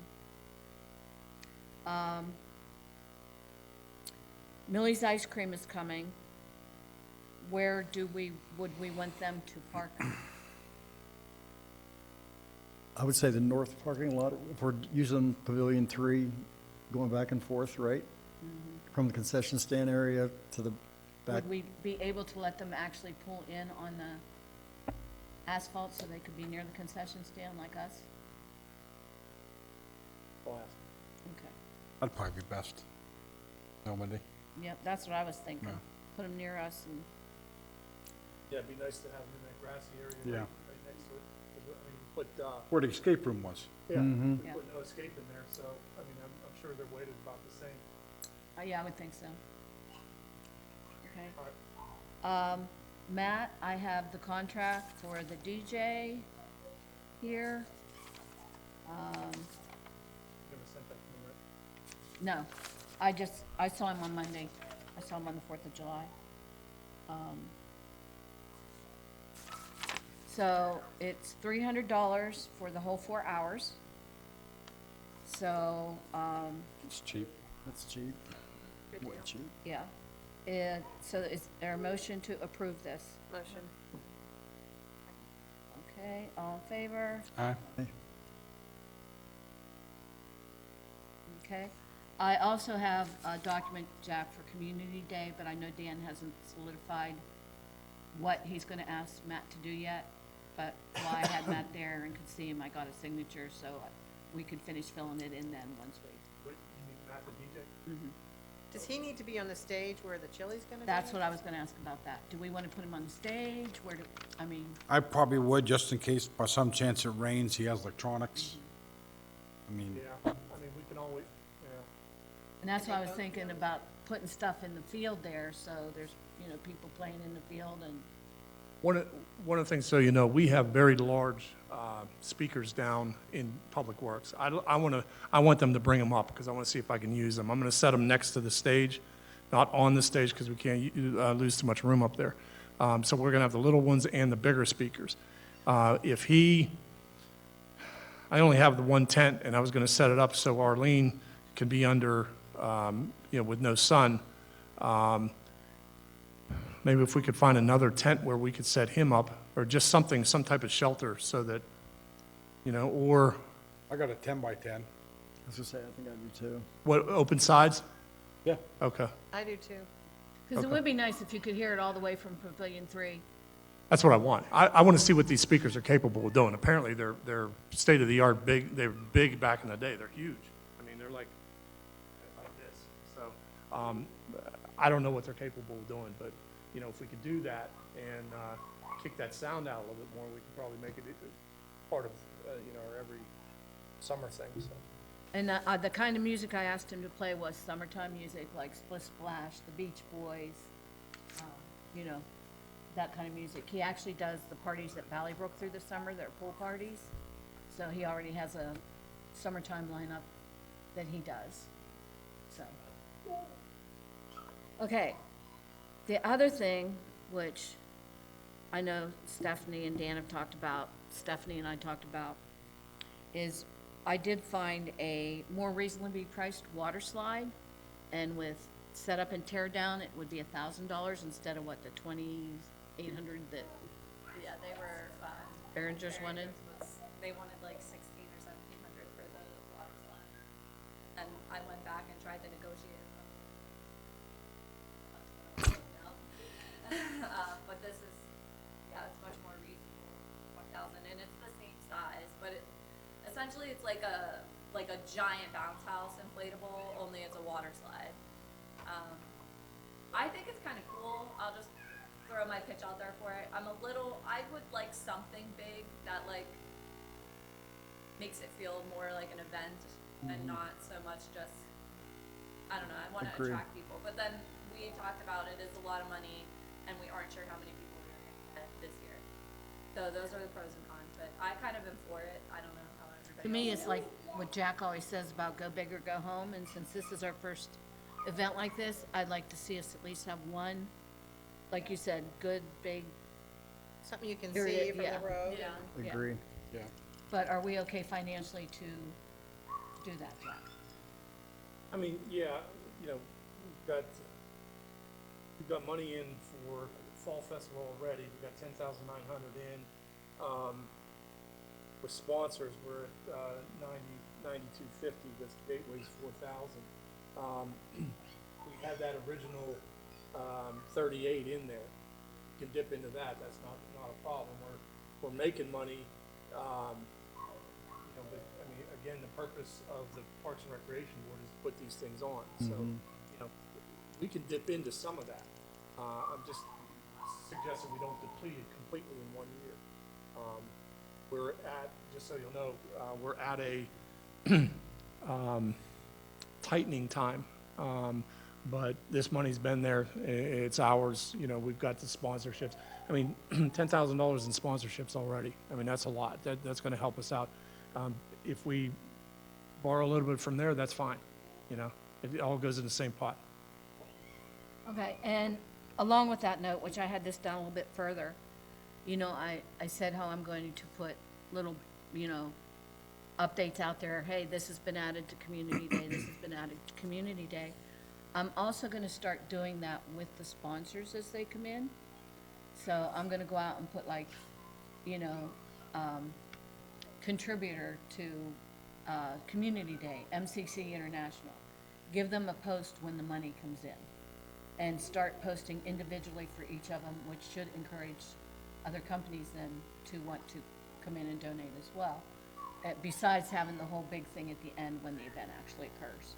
Millie's Ice Cream is coming. Where would we want them to park? I would say the north parking lot, if we're using Pavilion 3, going back and forth, right? From the concession stand area to the back. Would we be able to let them actually pull in on the asphalt so they could be near the concession stand like us? I'll ask. Okay. That'd probably be best. No, Wendy? Yep, that's what I was thinking. Yeah. Put them near us and, Yeah, it'd be nice to have them in that grassy area Yeah. right next to it. But, Where the escape room was. yeah, Mhm. we put no escape in there, so, I'm sure they're weighted about the same. yeah, I would think so. Okay. All right. Matt, I have the contract for the DJ here. Gonna send No, I saw him on Monday. I saw him on the 4th of July. So it's $300 for the whole 4 hours. So, It's cheap. That's cheap. Way cheap. yeah. So is there a motion to approve this? Motion. Okay, all in favor? Aye. Okay. I also have a document, Jack, for Community Day, but I know Dan hasn't solidified what he's gonna ask Matt to do yet. But while I had Matt there and could see him, I got a signature, so we could finish filling it in then once we. Wait, you mean Matt the DJ? Does he need to be on the stage where the chili's gonna be? That's what I was gonna ask about that. Do we wanna put him on the stage? Where do, I mean, I probably would, just in case by some chance it rains, he has electronics. I mean, Yeah, I mean, we can always, yeah. and that's why I was thinking about putting stuff in the field there, so there's, people playing in the field and. One of the things, so you know, we have very large speakers down in Public Works. I want them to bring them up, because I want to see if I can use them. I'm going to set them next to the stage, not on the stage, because we can't lose too much room up there. So we're going to have the little ones and the bigger speakers. I only have the one tent, and I was going to set it up so Arlene can be under, with no sun. Maybe if we could find another tent where we could set him up, or just something, some type of shelter, so that, or, I got a 10 by 10. I was gonna say, I think I do too. what, open sides? Yeah. Okay, I do too. Because it Okay. would be nice if you could hear it all the way from Pavilion 3. that's what I want. I want to see what these speakers are capable of doing. Apparently, they're state-of-the-art big, they were big back in the day, they're huge. I mean, they're like this, so, I don't know what they're capable of doing, but, if we could do that and kick that sound out a little bit more, we could probably make it part of, our every summer thing, so. And the kind of music I asked him to play was summertime music, like Split Splash, the Beach Boys, that kind of music. He actually does the parties at Valley Brook through the summer, their pool parties. So he already has a summertime lineup that he does, so. Okay. The other thing, which I know Stephanie and Dan have talked about, Stephanie and I talked about, is I did find a more reasonably priced water slide, and with setup and tear down, it would be $1,000 instead of what, the $2,800 that Yeah, they were, Behringers wanted? They wanted like 16 or 1700 for the water slide. And I went back and tried to negotiate. But this is, it's much more reasonable, 1,000, and it's the same size, but essentially it's like a giant bounce house inflatable, only it's a water slide. I think it's kind of cool. I'll just throw my pitch out there for it. I would like something big that makes it feel more like an event and not so much just, I don't know, I want to Agreed. attract people. But then we talked about it is a lot of money, and we aren't sure how many people we're going to get this year. So those are the pros and cons, but I kind of am for it. I don't know how everybody To me, else it's like what Jack always says about go big or go home, and since this is our first event like this, I'd like to see us at least have one, like you said, good, big, Something you can Area, see from yeah. the road. Yeah. and- Yeah. Agree. Yeah. but are we okay financially to do that, Jack? I mean, yeah, we've got money in for Fall Festival already, we've got 10,900 in. With sponsors, we're at 9250, with Gateway's 4,000. We had that original 38 in there. You can dip into that, that's not a problem. We're making money, but, I mean, again, the purpose of the Parks and Recreation Board is to put these things on, so, we can dip into some of that. I'm just suggesting we don't deplete it completely in 1 year. We're at, just so you'll know, we're at a tightening time. But this money's been there, it's ours, we've got the sponsorships. I mean, $10,000 in sponsorships already. I mean, that's a lot. That's gonna help us out. If we borrow a little bit from there, that's fine, It all goes in the same pot. Okay, and along with that note, which I had this down a little bit further, you know, I said how I'm going to put little, you know, updates out there. Hey, this has been added to Community Day, this has been added to Community Day. I'm also gonna start doing that with the sponsors as they come in. So I'm gonna go out and put like, you know, contributor to, Community Day, MCC International. Give them a post when the money comes in. And start posting individually for each of them, which should encourage other companies then to want to come in and donate as well. Besides having the whole big thing at the end when the event actually occurs.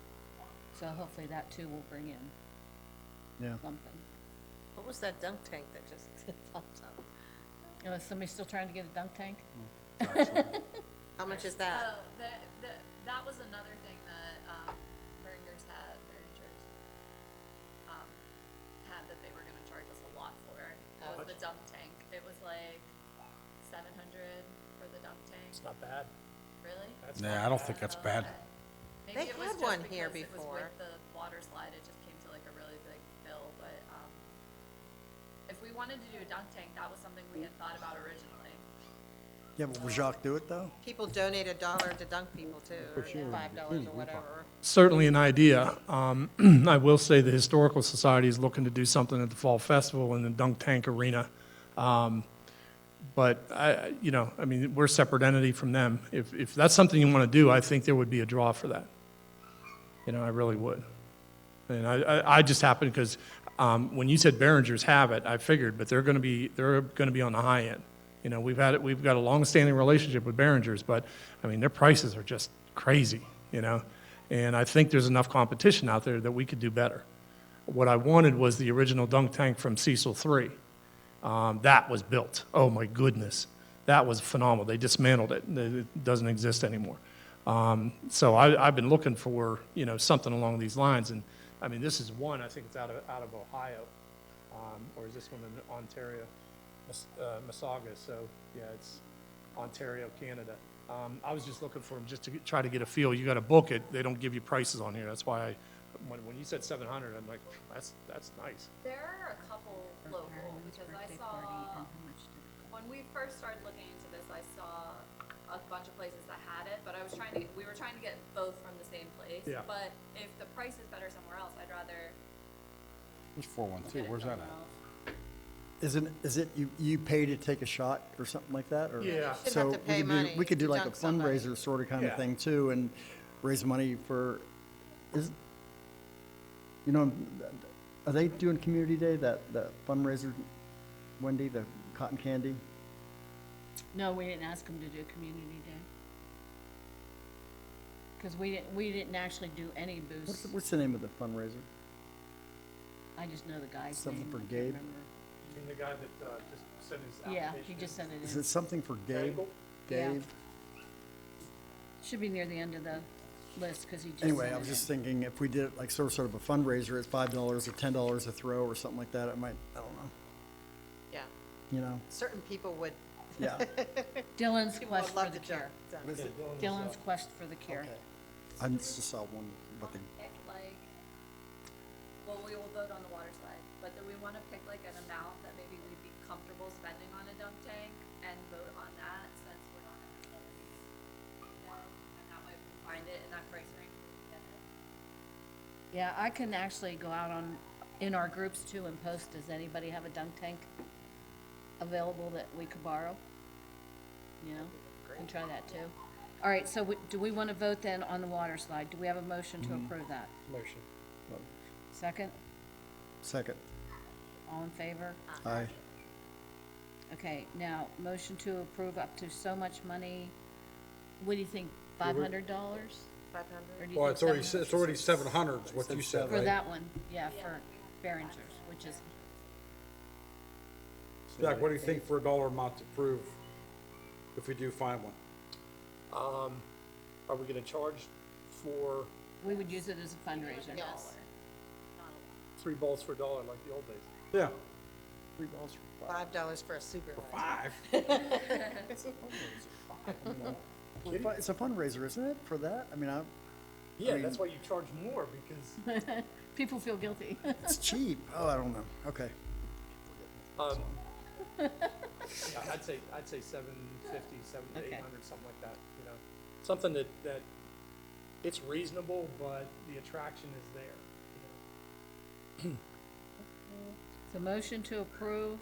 So hopefully that too will bring in Yeah. something. What was that dunk tank that just popped up? You know, is somebody still trying to get a dunk tank? How much is that? That was another thing that, Behringer's had that they were gonna charge us a lot for, was the dunk tank. It was like 700 for the dunk tank. It's not bad. Really? That's Yeah, not I don't bad. think that's bad. Maybe They it was had just one here because it was before. with the water slide, it just came to like a really big bill, but, if we wanted to do a dunk tank, that was something we had thought about originally. Yeah, but will Jacques do it, though? People donate $1 to dunk people too, or $5 or whatever. Certainly an idea. I will say the Historical Society is looking to do something at the Fall Festival in the dunk tank arena. But I mean, we're a separate entity from them. If that's something you want to do, I think there would be a draw for that. You know, I really would. And I just happened because when you said Behringer's have it, I figured, but they're going to be on the high end. You know, we've got a long-standing relationship with Behringer's, but I mean, their prices are just crazy, you know? And I think there's enough competition out there that we could do better. What I wanted was the original dunk tank from Cecil 3. That was built. Oh my goodness. That was phenomenal. They dismantled it. It doesn't exist anymore. So I've been looking for, you know, something along these lines. And I mean, this is one, I think it's out of Ohio. Or is this one in Ontario? Mississauga, so yeah, it's Ontario, Canada. I was just looking for them just to try to get a feel. You got to book it. They don't give you prices on here. That's why when you said 700, I'm like, that's nice. There are a couple local, because I saw, when we first started looking into this, I saw a bunch of places that had it, but we were trying to get both from the same place. Yeah. But if the price is better somewhere else, I'd rather There's 412, where's that at? Is it you pay to take a shot or something like that? Or? Yeah. Should So have to pay money we could do to like a dunk somebody. fundraiser sort of kind Yeah. of thing too, and raise money for, you know, are they doing Community Day, that fundraiser, Wendy, the cotton candy? No, we didn't ask them to do Community Day. Because we didn't actually do any booths. What's the name of the fundraiser? I just know the guy's name. Something for I can't Gabe? remember. You mean the guy that just sent his Yeah, application? he just sent it Is in. it something for Gabe? Bagel? Yeah. Gabe? Should be near the end of the list, because he just Anyway, sent I it was just in. thinking if we did it like sort of a fundraiser, it's $5 or $10 a throw or something like that, it might, I don't know, Yeah, you know? certain people would, Yeah. Dylan's people Quest would for love the to Cure. dunk. What is it? Dylan's Quest for the Cure. Okay. I just saw one, but the, pick like, well, we will vote on the water slide, but do we want to pick like an amount that maybe we'd be comfortable spending on a dunk tank and vote on that since we're not going to and that way if we find it in that price range, we can get it. Yeah, I can actually go out in our groups too and post, does anybody have a dunk tank available that we could borrow? You know, can try that too. All right, so do we want to vote then on the water slide? Do we have a motion to approve that? Motion. Second? second, All in favor? aye. Okay, now, motion to approve up to so much money. What do you think, $500? 500? Well, it's already 700 is what you said, For right? that one, yeah, for Behringer's, which is, Jack, what do you think for a dollar amount to approve if we do find one? Are we going to charge for we would use it as a fundraiser. Yes. 3 balls for $1 like the old days? Yeah. 3 balls for $5 for a supervisor. 5. $5. It's a fundraiser, isn't it, for that? I mean, Yeah, that's why you charge more, because, People feel guilty. It's cheap. Oh, I don't know. Okay. yeah, I'd say $750, $700 to Okay. $800, something like that, you know? Something that it's reasonable, but the attraction is there, you know? So motion to approve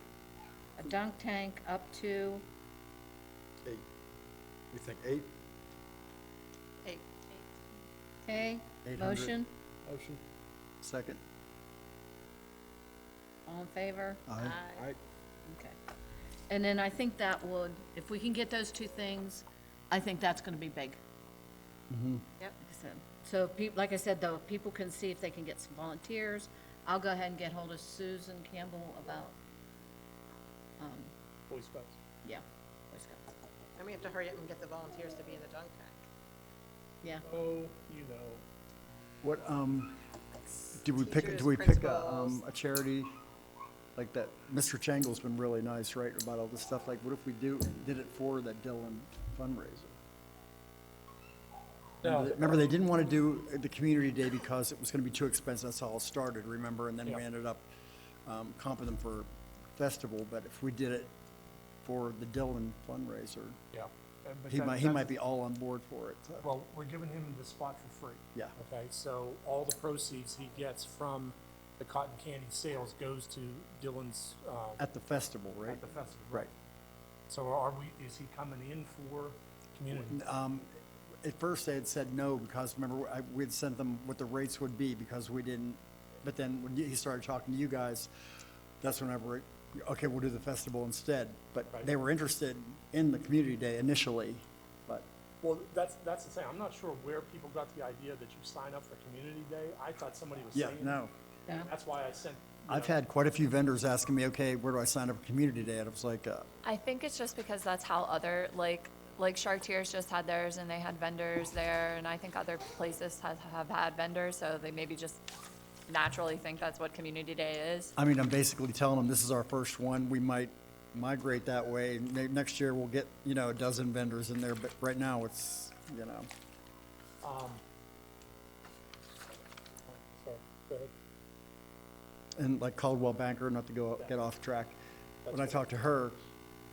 a dunk tank up to, 8. You think 8? Hey, okay, 800. motion, Motion. Second. all in favor? Aye. aye. Okay. And then I think that would, if we can get those two things, I think that's gonna be big. Yep. Like I said. So, like I said, though, people can see if they can get some volunteers. I'll go ahead and get hold of Susan Campbell about, Boy Scouts. yeah, Boy Scouts. And we have to hurry up and get the volunteers to be in the dunk tank. Yeah. Oh, you know. What, did we pick, Teachers, do we pick principals. a charity like that? Mr. Changle's been really nice, right, about all this stuff. Like, what if we did it for that Dillon fundraiser? No, Remember, they didn't want to do the community day because it was going to be too expensive. That's how it started, remember? And then we Yeah. ended up comping them for festival. But if we did it for the Dillon fundraiser, yeah. But he might be all on board for it. So, Well, we're giving him the spot for free. yeah. Okay, so all the proceeds he gets from the cotton candy sales goes to Dylan's, At the festival, right? at the festival. Right. So is he coming in for community? At first, they had said no, because remember, we had sent them what the rates would be, because we didn't, but then when he started talking to you guys, that's whenever, okay, we'll do the festival instead. But Right. they were interested in the community day initially, but, Well, that's the thing. I'm not sure where people got the idea that you sign up for community day. I thought somebody was yeah, saying. no. Yeah. That's why I sent. I've had quite a few vendors asking me, okay, where do I sign up for community day? And I was like, I think it's just because that's how other, like Chartiers just had theirs and they had vendors there, and I think other places have had vendors, so they maybe just naturally think that's what community day is. I mean, I'm basically telling them this is our first one. We might migrate that way. Next year, we'll get, a dozen vendors in there, but right now, it's, Sorry, go ahead. And like Caldwell Banker, not to get off track, when I talked to her,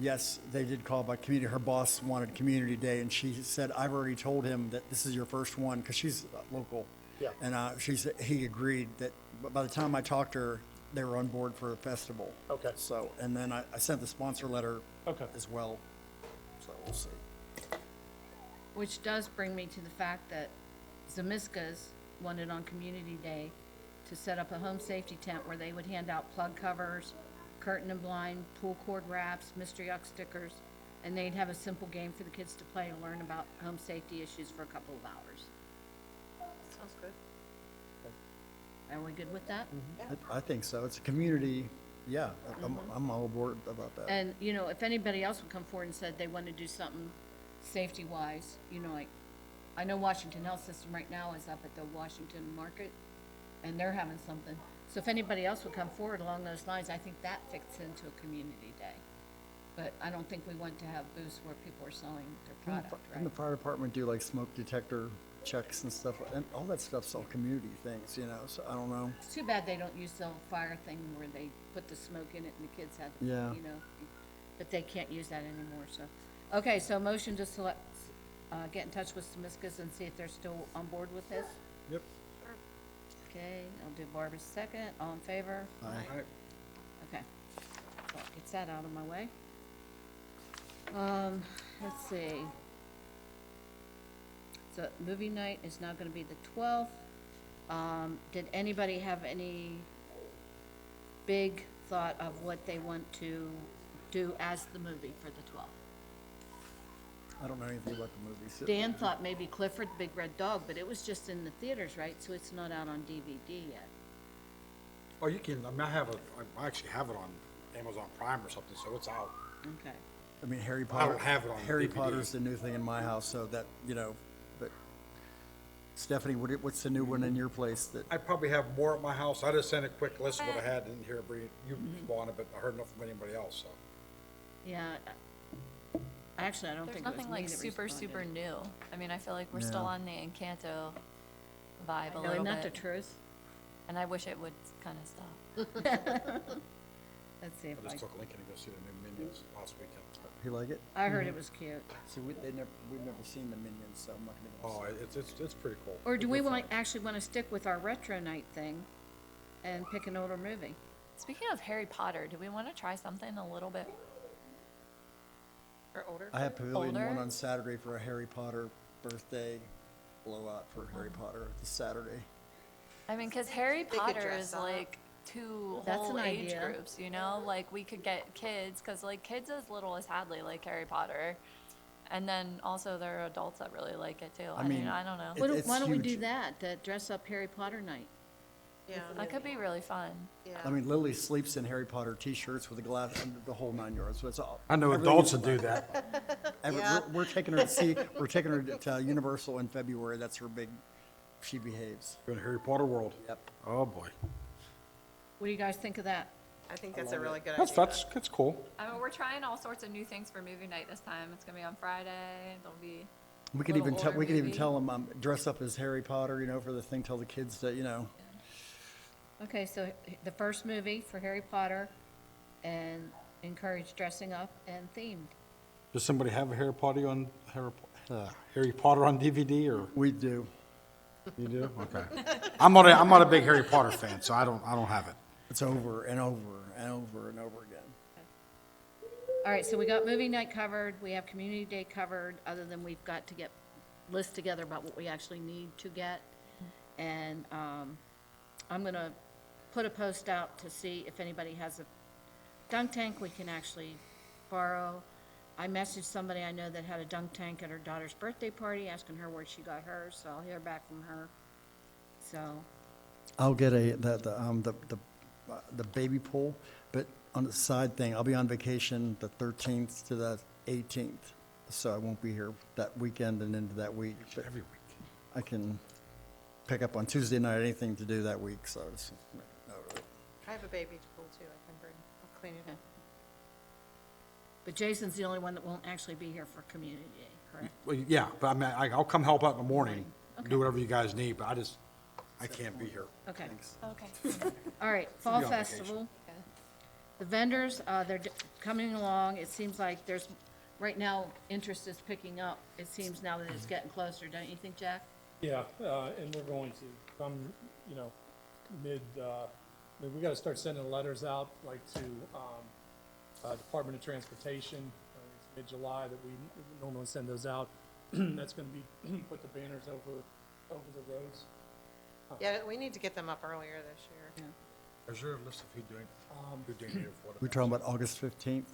yes, they did call by community. Her boss wanted community day, and she said, I've already told him that this is your first one, because she's local. Yeah. And he agreed that, but by the time I talked to her, they were on board for a festival. Okay. So, and then I sent the sponsor letter Okay. as well, so we'll see. Which does bring me to the fact that Zemiskas wanted on Community Day to set up a home safety tent where they would hand out plug covers, curtain and blind, pull cord wraps, mystery yuck stickers, and they'd have a simple game for the kids to play to learn about home safety issues for a couple of hours. Sounds good. Are we good with that? I think so. It's a community, yeah, I'm all aboard about that. And, if anybody else would come forward and said they want to do something safety-wise, like, I know Washington Health System right now is up at the Washington Market, and they're having something. So if anybody else would come forward along those lines, I think that fits into a community day. But I don't think we want to have booths where people are selling their product, And the right? fire department do like smoke detector checks and stuff, and all that stuff's all community things, so I don't know. It's too bad they don't use the fire thing where they put the smoke in it and the kids have, Yeah. but they can't use that anymore, so. Okay, so motion to select, get in touch with Zemiskas and see if they're still on board with this? Yep. Okay, I'll do Barbara's second. All in favor? Aye. Okay. So that gets that out of my way. Let's see. So movie night is now gonna be the 12th. Did anybody have any big thought of what they want to do as the movie for the 12th? I don't know anything about the movies. Dan thought maybe Clifford the Big Red Dog, but it was just in the theaters, right? So it's not out on DVD yet. Oh, you can, I actually have it on Amazon Prime or something, so it's out. Okay. I mean, Harry I Potter. don't have it on Harry DVD. Potter's the new thing in my house, so that, but Stephanie, what's the new one in your place that, I probably have more at my house. I just sent a quick list of what I had, didn't hear you on it, but I heard enough from anybody else, so. Yeah. Actually, I don't There's think it was nothing me like that super responded. new. I mean, I feel like we're still Yeah. on the Encanto vibe a No, little isn't that the bit. truth? And I wish it would kind of stop. Let's see if I I, just took Lincoln to go see the new Minions last weekend. You like it? I heard it was cute. See, we've never seen the Minions, so I'm not gonna. Oh, it's pretty cool. Or do They're we good want, fun. actually want to stick with our retro night thing and pick an older movie? Speaking of Harry Potter, do we want to try something a little bit? Or older? I have Pavilion One Older? on Saturday for a Harry Potter birthday blowout for Harry Potter this Saturday. I mean, because Harry could Potter dress is up. like two That's whole an age idea. groups, you know? Like, we could get kids, because, like, kids as little as Hadley like Harry Potter. And then also there are adults that really like it, too. I mean, mean, I don't know. It- Why don't- it's why don't we do huge. that, the dress up Harry Potter night? Yeah, That could be really fun. yeah. I mean, Lily sleeps in Harry Potter T-shirts with a glass and the whole 9 yards. So it's all. I know everything adults is would do fun. that. Yeah. We're taking her to see. We're taking her to Universal in February. That's her big. She behaves. In Harry Potter world. Yep. Oh, boy. What do you guys think of that? I think that's a really good That's, idea. that's cool. I mean, we're trying all sorts of new things for movie night this time. It's going to be on Friday. There'll be, We could Little even tell. older We could even movie. tell them dress up as Harry Potter. You know, for the thing. Tell the kids that Okay, so the first movie for Harry Potter and encourage dressing up and themed. Does somebody have a Harry Potter on Harry Potter on DVD, or we do. you do? Okay. I'm not a big Harry Potter fan, so I don't have it. It's over and over and over and over again. All right, so we got movie night covered, we have community day covered, other than we've got to get lists together about what we actually need to get. And I'm gonna put a post out to see if anybody has a dunk tank we can actually borrow. I messaged somebody I know that had a dunk tank at her daughter's birthday party, asking her where she got hers, so I'll hear back from her. So, I'll get the baby pool, but on the side thing, I'll be on vacation the 13th to the 18th, so I won't be here that weekend and into that week. But Every week. I can pick up on Tuesday night, anything to do that week, so it's, I have a baby pool too, I can bring, I'll clean it up. but Jason's the only one that won't actually be here for community day, correct? Well, yeah, but I mean, I'll come help out in the morning, Okay. do whatever you guys need, but I can't be here. Okay. thanks. okay. All right, Fall be on vacation. Festival. The vendors, they're coming along. It seems like there's, right now, interest is picking up. It seems now that it's getting closer, don't you think, Jack? Yeah, and we're going to come, you know, I mean, we gotta start sending letters out, like to, Department of Transportation. It's mid-July that we normally send those out. That's gonna be, put the banners over the roads. Yeah, we need to get them up earlier this year. Is there a list of who donated for We're talking about August 15th,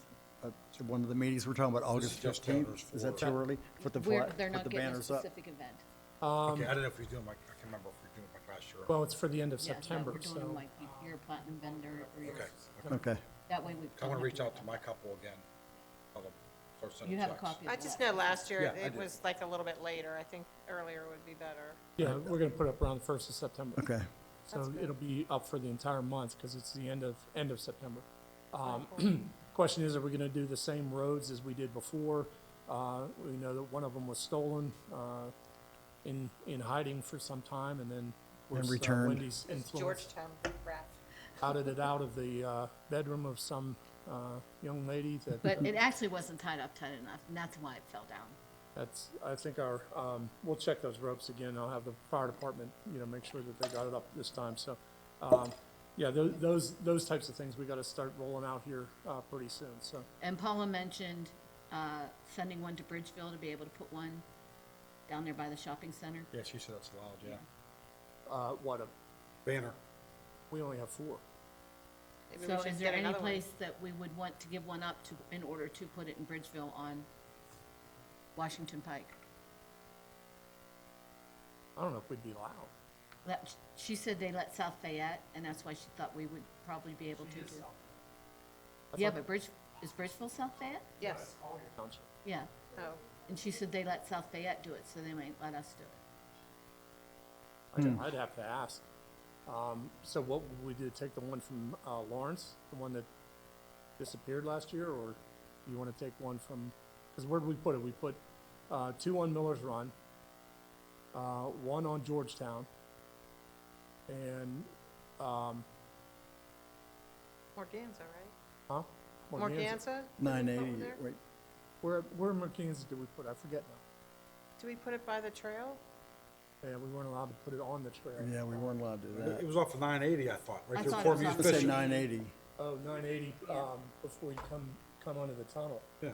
one of the meetings, we're talking about August just 15th. banners Is that for- too early? Put the They're not put the getting a banners up. specific event. Okay, I don't know if we're doing like, I can't remember if we're doing like last year. Well, it's for the end of Yeah, no, September, we're doing so. them like you're a platinum vendor or you're, Okay. Okay. that way we. I want to reach out to my couple again. I'll start sending You have a checks. copy of I the just letter. know last year Yeah, I it do. was like a little bit later, I think earlier would be better. Yeah, we're gonna put it up around the 1st of September. Okay. So it'll be up for the entire month, because it's the end of September. Oh, Question is, are we gonna do the same roads as we did before? We know that one of them was stolen, in hiding for some time, and then, of course, returned. Wendy's It's influence Georgetown rap. outed it out of the, bedroom of some, young lady that. But it actually wasn't tied up tight enough, and that's why it fell down. That's, I think we'll check those ropes again. I'll have the fire department, you know, make sure that they got it up this time, so, yeah, those types of things we gotta start rolling out here, pretty soon, so. And Paula mentioned, sending one to Bridgeville to be able to put one down there by the shopping center. Yeah, she said that's allowed, yeah. What, Banner. we only have 4. Maybe we So should is there get any another one. place that we would want to give one up to, in order to put it in Bridgeville on Washington Pike? I don't know if we'd be allowed. That, she said they let South Fayette, and that's why she thought we would probably be able to do. I Yeah, thought- but is Bridgeville South Fayette? Yes, Township. Yeah, oh, and she said they let South Fayette do it, so they might let us do it. I'd have to ask. So what would we do, take the one from, Lawrence, the one that disappeared last year, or you wanna take one from, cause where did we put it? We put, 2 on Miller's Run, 1 on Georgetown, And, Morganza, right? huh? Morganza? Did we put 980, there? wait, Where in Mercanza did we put, I forget now. Do we put it by the trail? Yeah, we weren't allowed to put it on the trail. yeah, we weren't allowed to do It that. was off of 980, I thought, right I there thought before it was Muse off It said Fishing. 980. Oh, 980, before you come under the tunnel, Yeah.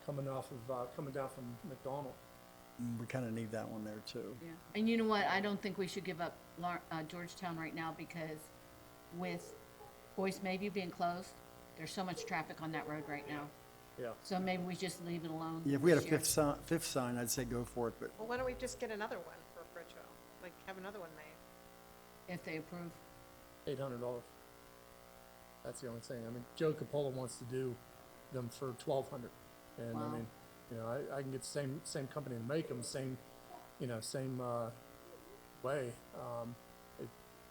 coming off of, coming down from McDonald. We kind of need that one there too. Yeah, and you know what, I don't think we should give up Georgetown right now, because with Boyce Mayview being closed, there's so much traffic on that road right now. Yeah. So maybe we just leave it alone. Yeah, if we had a this year. fifth sign, I'd say go for it, but Well, why don't we just get another one for Bridgeville? Like, have another one made? If they approve. $800. That's the only thing. I mean, Joe Capola wants to do them for $1,200. And I Wow. mean, you know, I can get the same company to make them, same way.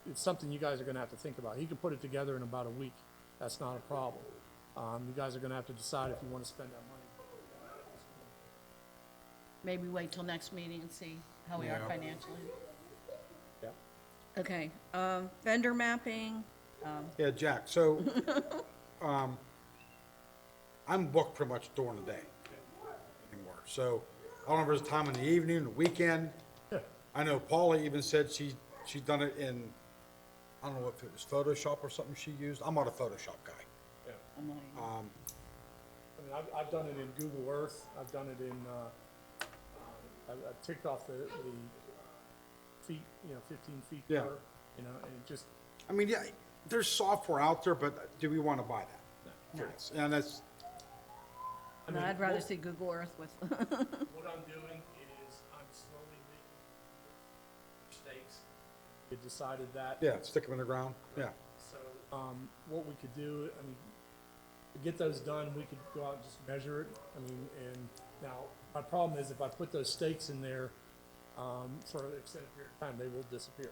It's something you guys are gonna have to think about. He can put it together in about a week. That's not a problem. You guys are gonna have to decide if you wanna spend that money. Maybe wait till next meeting and see how we are Yeah. financially. Yeah. Okay, vendor mapping, Yeah, Jack, so, I'm booked pretty much during the day anymore. So, I don't know if there's a time in the evening, the weekend. I know Paula even said she's done it in, I don't know if it was Photoshop or something she used. I'm not a Photoshop guy. Yeah. I'm not even- I mean, I've done it in Google Earth. I've done it in, I've ticked off the feet, 15 feet Yeah. per, and it just, I mean, yeah, there's software out there, but do we want to buy that? No. And that's, I No, mean, I'd rather what- see Google Earth with, What I'm doing is I'm slowly making mistakes. We decided that. yeah, stick them in the ground, yeah. So, what we could do, I mean, to get those done, we could go out and just measure it. I mean, and now, my problem is if I put those stakes in there, for an extended period of time, they will disappear.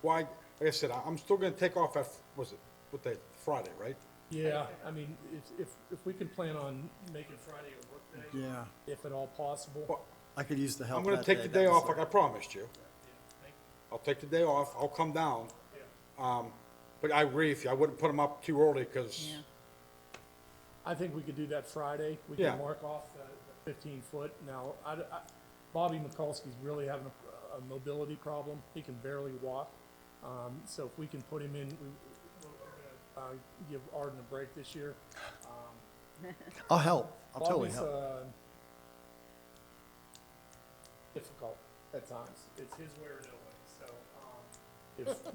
Why, like I said, I'm still gonna take off that, was it, what day, Friday, right? Yeah, I mean, if we can plan on making Friday a work day, yeah, if at all possible. Well, I could use the help I'm gonna that take the that day was off like I promised you. Thank I'll take the day off, I'll come down. you. Yeah. But I agree with you, I wouldn't put them up too early, because, yeah. I think we could do that Friday. We Yeah. can mark off the 15-foot. Now, Bobby Mikulski's really having a mobility problem. He can barely walk. So if we can put him in, we're gonna give Arden a break this year. I'll help, I'll totally Bobby's, help. difficult at times. It's his way or no way. So, if,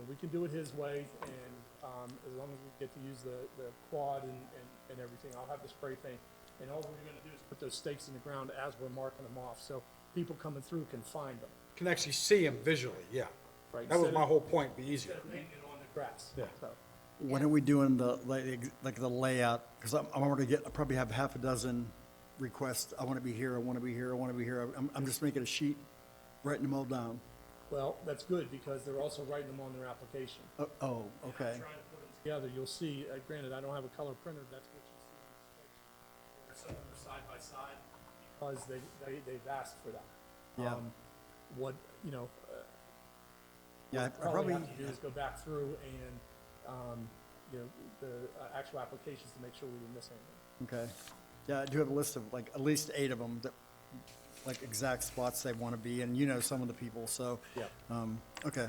we can do it his way, and, as long as we get to use the quad and everything, I'll have the spray paint. And all we're gonna do is put those stakes in the ground as we're marking them off, so people coming through can find them, can actually see them visually, yeah. right? That was Instead my of- whole point, be easier. Instead of painting it on the grass. Yeah. So, When are we doing the, like the layout? Because I'm already I probably have half a dozen requests. I want to be here, I want to be here, I want to be here. I'm just making a sheet, writing them all down. well, that's good, because they're also writing them on their application. Oh, And okay. I'm trying to put them together, you'll see, granted, I don't have a color printer, that's what you see on the spreadsheet. Some of them are side by side, because they've asked for that. Yeah. What, Yeah, I all probably, we have to do is go back through and, the actual applications to make sure we didn't miss anything. okay. Yeah, I do have a list of like at least 8 of them that, like exact spots they want to be in. You know some of the people, so, Yeah. okay.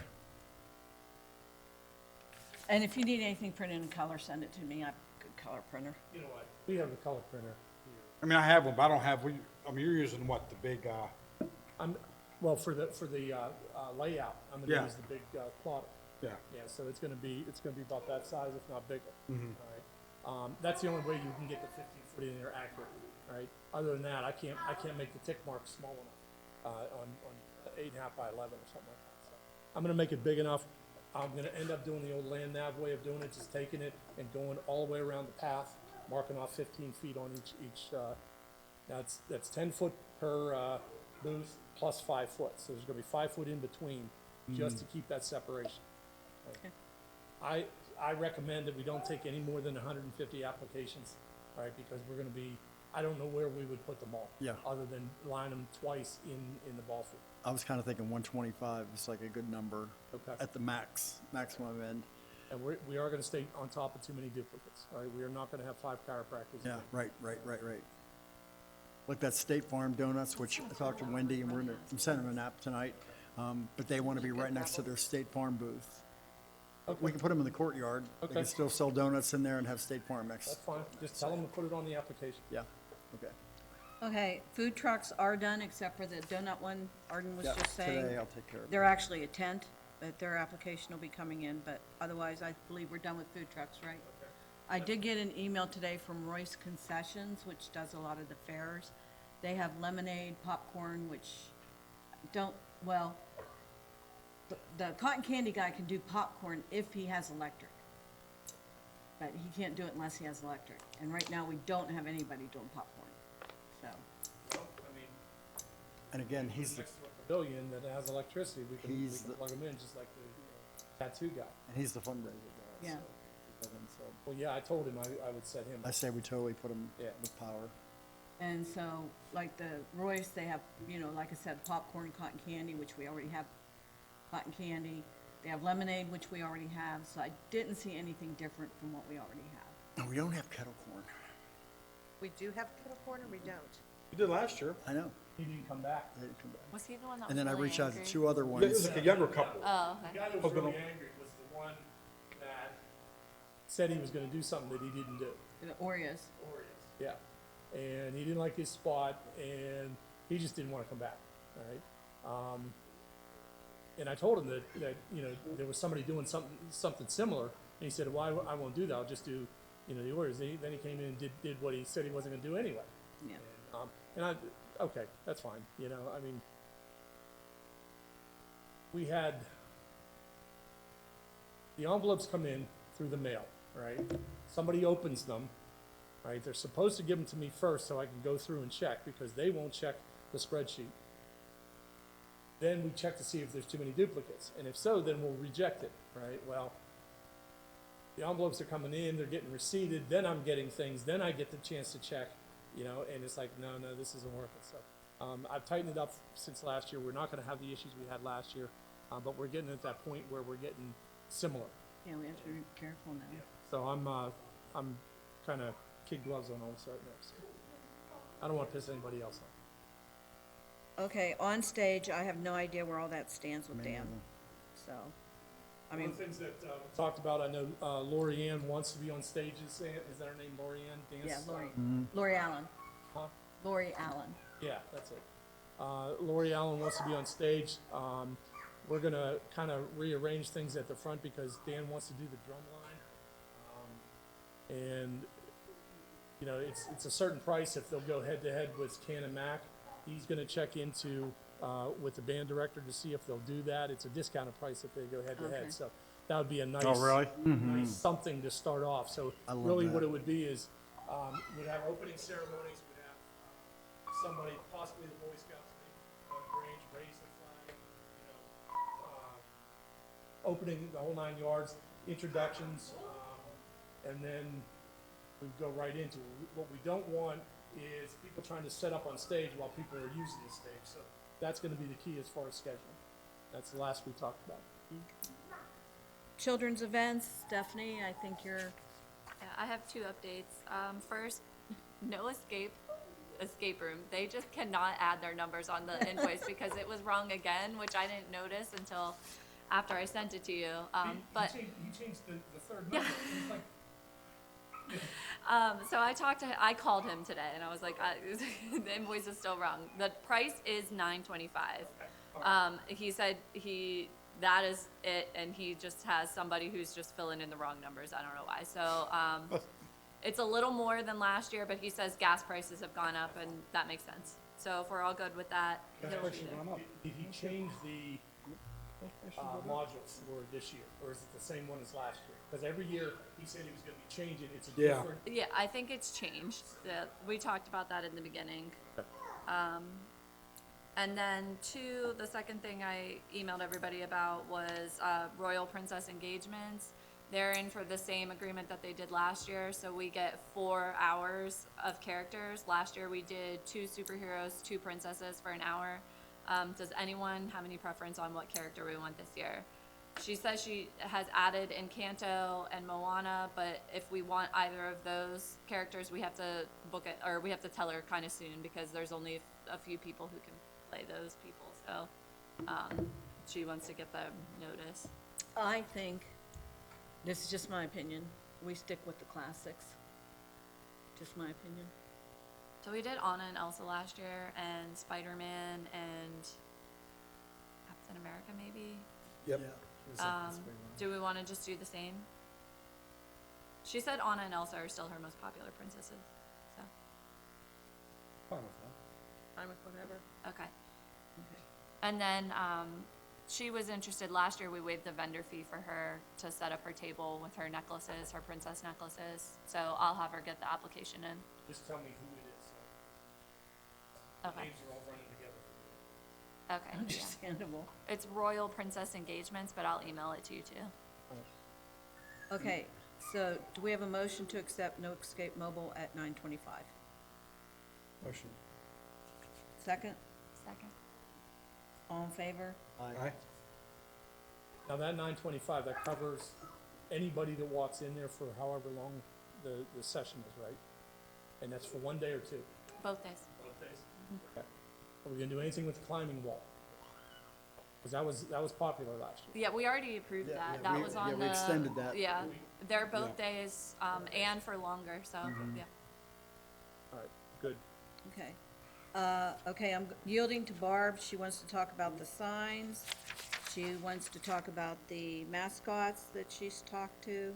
And if you need anything printed in color, send it to me, I have a good color printer. You know what, we have a color printer here. I mean, I have one, but I don't have, you're using what, the big, Well, for the layout, I'm gonna Yeah. use the big plotter. yeah. Yeah, so it's gonna be about that size, if not bigger. Mhm. All right. That's the only way you can get the 15-foot in there accurately, right? Other than that, I can't make the tick marks small enough, on 8.5 by 11 or something like that. So I'm gonna make it big enough. I'm gonna end up doing the old land nav way of doing it, just taking it and going all the way around the path, marking off 15 feet on each, that's 10 foot per, booth plus 5 foot. So there's gonna be 5 foot in between, just to keep that separation. Okay. I recommend that we don't take any more than 150 applications, all right, because we're gonna be I don't know where we would put them all. Yeah. Other than line them twice in the ball field. I was kind of thinking 125 is like a good number Okay. at the maximum end. And we are gonna stay on top of too many duplicates, all right? We are not gonna have 5 chiropractors. Yeah, again. right. Like that State Farm Donuts, which I talked to Wendy, and I'm sending them an app tonight, but they want to be right next to their State Farm booth. We can put them in the courtyard. They Okay. can still sell donuts in there and have State Farm That's next. fine, just tell them to put it on the application. Yeah, okay. Okay, food trucks are done, except for the donut one Arden was Yeah, just saying. today I'll take care of it. They're actually a tent, but their application will be coming in, but otherwise, I believe we're done with food trucks, right? I did get an email today from Royce Concessions, which does a lot of the fairs. They have lemonade, popcorn, which the cotton candy guy can do popcorn if he has electric. But he can't do it unless he has electric. And right now, we don't have anybody doing popcorn, so. Well, I mean, And again, he's the next to a pavilion that has electricity, we can He's the- plug them in, just like the tattoo guy. fundraiser guy. Yeah. So Well, yeah, I told him I would set him I up. say we totally put him Yeah. with power. And so, like the Royce, they have, like I said, popcorn, cotton candy, which we already have cotton candy. They have lemonade, which we already have, so I didn't see anything different from what we already have. No, we don't have kettle corn. We do have kettle corn or we don't? We did last year. I know. He didn't come back. They didn't come back. Was he the one that was And then I really reached out to angry? 2 other It was ones. like a younger couple. Oh, The okay. guy that was really angry was the one that said he was gonna do something that he didn't do. The Oreos. Yeah, and he didn't like his spot, and he just didn't want to come back, all right? And I told him that there was somebody doing something similar, and he said, well, I won't do that, I'll just do, the Oreos. Then he came in and did what he said he wasn't gonna do anyway. Yeah. Okay, that's fine, I mean, we had, the envelopes come in through the mail, right? Somebody opens them, right? They're supposed to give them to me first so I can go through and check, because they won't check the spreadsheet. Then we check to see if there's too many duplicates, and if so, then we'll reject it, right? Well, the envelopes are coming in, they're getting receipted, then I'm getting things, then I get the chance to check, and it's like, no, this isn't working, so. I've tightened it up since last year. We're not gonna have the issues we had last year, but we're getting at that point where we're getting similar. Yeah, we have to be careful now. So I'm kinda kid gloves on all starting now, so. I don't wanna piss anybody else off. Okay, on stage, I have no idea where all that stands with Dan, so, I One mean, of the things that we talked about, I know Lori Ann wants to be on stage. Is that her name, Lori Ann? yeah, Dance? Lori Allen, Huh? Lori Allen. Yeah, that's it. Lori Allen wants to be on stage. We're gonna kind of rearrange things at the front because Dan wants to do the drum line. And, it's a certain price if they'll go head to head with Can and Mac. He's gonna check into, with the band director to see if they'll do that. It's a discounted price if they go head to Okay. head, so that would be a nice. Oh, really? Nice something to start off, so I love really that. what it would be is, we'd have opening ceremonies, we'd have, somebody, possibly the Boy Scouts, maybe, Grange, raise the flag, opening the whole 9 yards, introductions, and then we go right into it. What we don't want is people trying to set up on stage while people are using the stage, so that's gonna be the key as far as scheduling. That's the last we talked about. Children's events, Stephanie, I think you're, Yeah, I have 2 updates. First, no escape room. They just cannot add their numbers on the invoice because it was wrong again, which I didn't notice until after I sent it to you. But He changed the third Yeah. number. He's like, so I called him today and I was like, the invoice is still wrong. The price is $9.25. He said that is it, and he just has somebody who's just filling in the wrong numbers. I don't know why. So, it's a little more than last year, but he says gas prices have gone up and that makes sense. So if we're all good with that, he'll be there. did he change the modules for this year, or is it the same one as last year? Because every year he said he was gonna be changing, it's a Yeah. different. Yeah, I think it's changed. We talked about that in the beginning. And then 2, the second thing I emailed everybody about was Royal Princess engagements. They're in for the same agreement that they did last year, so we get 4 hours of characters. Last year, we did 2 superheroes, 2 princesses for an hour. Does anyone have any preference on what character we want this year? She says she has added Encanto and Moana, but if we want either of those characters, we have to book it, or we have to tell her kind of soon, because there's only a few people who can play those people, so, she wants to get the notice. I think, this is just my opinion, we stick with the classics. Just my opinion. So we did Anna and Elsa last year, and Spider-Man, and Captain America, maybe? Yep. Do we want to just do the same? She said Anna and Elsa are still her most popular princesses, so, Fine with that. I'm with whatever. okay. And then, she was interested, last year we waived the vendor fee for her to set up her table with her necklaces, her princess necklaces, so I'll have her get the application in. Just tell me who it is, so Okay, names are all running together. okay, yeah. Understandable. It's Royal Princess Engagements, but I'll email it to you too. Okay, so do we have a motion to accept No Escape Mobile at 9:25? Motion. Second? Second. All in favor? Aye. Now, that 9:25, that covers anybody that walks in there for however long the session is, right? And that's for 1 day or 2? Both days. Both days. Okay. Are we gonna do anything with the climbing wall? Because that was popular last year. Yeah, we already approved Yeah, that. yeah, That we- was yeah, on we the. extended that. Yeah, they're both Yeah. days, and for longer, so, yeah. All right, good. Okay. Okay, I'm yielding to Barb. She wants to talk about the signs. She wants to talk about the mascots that she's talked to.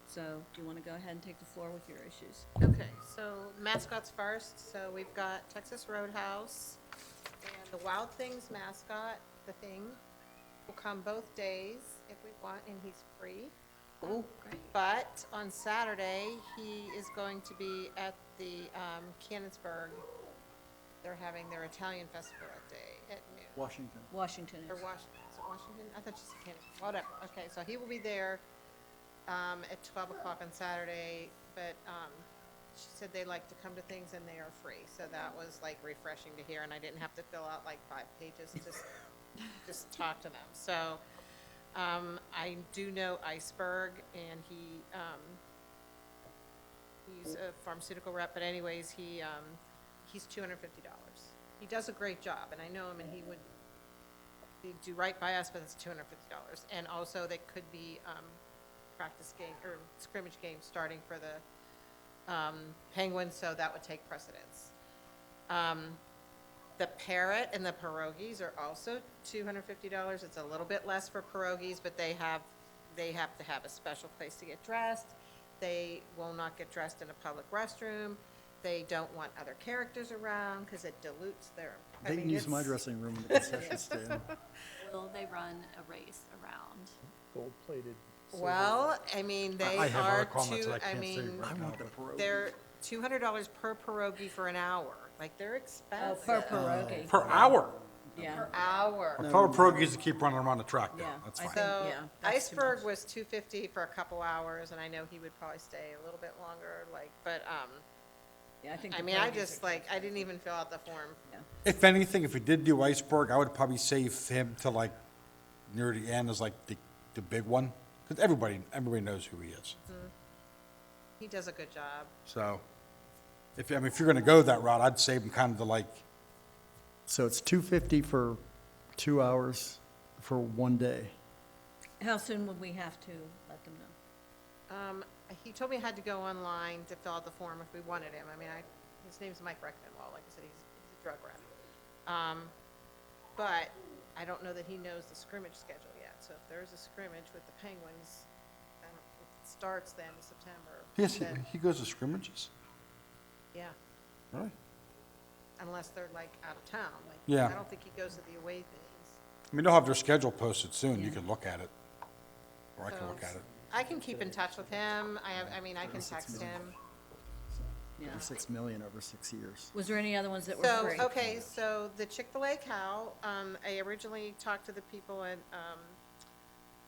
So do you want to go ahead and take the floor with your issues? Okay, so mascots first. So we've got Texas Roadhouse and the Wild Things mascot, the Thing, will come both days if we want, and he's free. Oh, great. But on Saturday, he is going to be at the Canonsburg. They're having their Italian festival that day at noon. Washington. Washington Or is. is it Washington? I thought you said Canonsburg. Whatever. Okay, so he will be there at 12 o'clock on Saturday, but she said they like to come to things and they are free. So that was like refreshing to hear, and I didn't have to fill out like 5 pages, just talk to them. So I do know Iceberg, and he's a pharmaceutical rep, but anyways, he's $250. He does a great job, and I know him, and he'd do right by us, but it's $250. And also, there could be practice game or scrimmage games starting for the Penguins, so that would take precedence. The parrot and the pierogies are also $250. It's a little bit less for pierogies, but they have to have a special place to get dressed. They will not get dressed in a public restroom. They don't want other characters around because it dilutes their. They can use my it's- dressing room in the concession stand. Will they run a race around? Gold-plated. silver. Well, I mean, they I have are other comments that I can't say mean, right I now, want the but- pierogi. they're $200 per pierogi for an hour. Like, they're Oh, expensive. per pierogi. Per hour? Yeah, Per hour. I thought pierogies to keep running around the track, though. yeah. That's I fine. think- So yeah, that's too Iceberg much. was $250 for a couple hours, and I know he would probably stay a little bit longer, but, Yeah, I think. I the mean, I pierogies just, are- like, I didn't even fill out the form. Yeah. If anything, if we did do Iceberg, I would probably save him to like near the end as like the big one, because everybody knows who he is. He does a good job. So, if you're gonna go that route, I'd save him kind of to like, So it's $250 for 2 hours for 1 day. How soon would we have to let them know? He told me I had to go online to fill out the form if we wanted him. I mean, his name's Mike Reckmanwall, like I said, he's a drug rep. But I don't know that he knows the scrimmage schedule yet, so if there's a scrimmage with the Penguins, if it starts then in September. yes, then- he goes to scrimmages, Yeah, really? unless they're like out of town, like, Yeah. I don't think he goes to the away games. I mean, they'll have their schedule posted soon, you Yeah. can look at it, or I can So, look at it. I can keep in touch with him, I mean, I can 36 text million. him. Yeah. $6 million over 6 years. Was there any other ones that were So, free? okay, so the Chick-fil-A cow, I originally talked to the people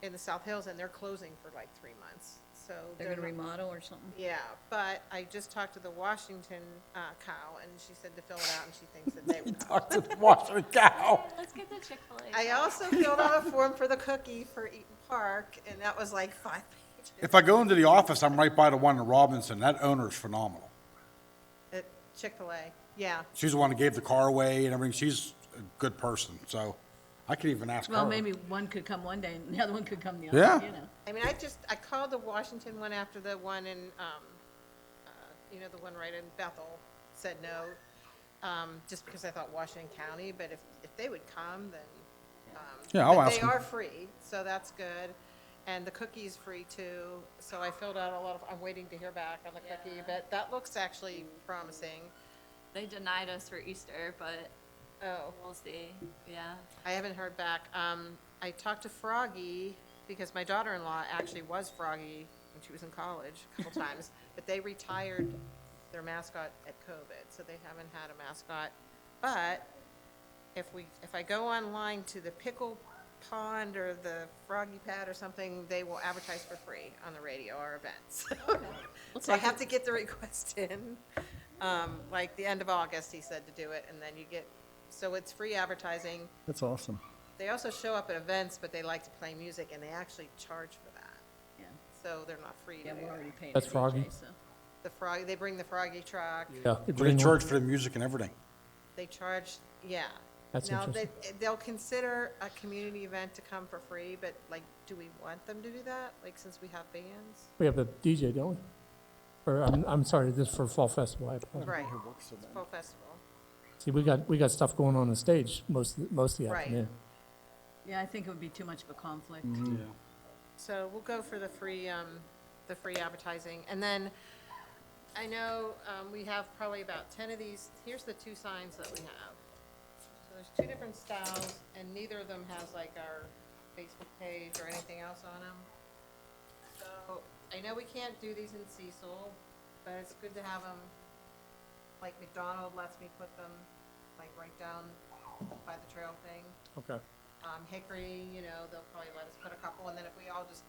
in the South Hills, and they're closing for like 3 months, so. They're gonna remodel or something? Yeah, but I just talked to the Washington cow, and she said to fill it out, and she thinks that they would. Talk to the Washington cow. Let's get the Chick-fil-A. I also filled out a form for the cookie for Eaton Park, and that was like 5 pages. If I go into the office, I'm right by the one in Robinson. That owner's phenomenal. At Chick-fil-A, yeah. She's the one that gave the car away and everything. She's a good person, so I could even ask her. Well, maybe one could come one day and the other one could come the Yeah. other, you know? I mean, I called the Washington one after the one in, you know, the one right in Bethel said no, just because I thought Washington County, but if they would come, then, Yeah, I'll but ask they them. are free, so that's good. And the cookie's free too, so I filled out a lot of, I'm waiting to hear back on the cookie, but that looks actually promising. They denied us for Easter, but Oh, we'll see. Yeah. I haven't heard back. I talked to Froggy, because my daughter-in-law actually was Froggy when she was in college a couple times, but they retired their mascot at COVID, so they haven't had a mascot. But if I go online to the Pickle Pond or the Froggy Pad or something, they will advertise for free on the radio or events. So I have to get the request in, like the end of August, he said to do it, and then you get, so it's free advertising. That's awesome. They also show up at events, but they like to play music, and they actually charge for that. Yeah, So they're not free to yeah, do we're that. already paying That's the Froggy? DJ, so. The Froggy, they bring the Froggy truck. Yeah. Do they charge for the music and everything? They charge, yeah. That's Now, interesting. they'll consider a community event to come for free, but like, do we want them to do that? Like, since we have bands? We have a DJ, don't we? Or, I'm sorry, this is for Fall Festival. I apologize. Right, Who works for them? Fall Festival. See, we got stuff going on the stage most of the Right. afternoon. Yeah, I think it would be too much of a conflict. Yeah. So we'll go for the free advertising. And then, I know, we have probably about 10 of these. Here's the 2 signs that we have. So there's 2 different styles, and neither of them has like our Facebook page or anything else on them. So I know we can't do these in Cecil, but it's good to have them, like McDonald lets me put them, like right down by the trail thing. Okay. Hickory, you know, they'll probably let us put a couple, and then if we all just,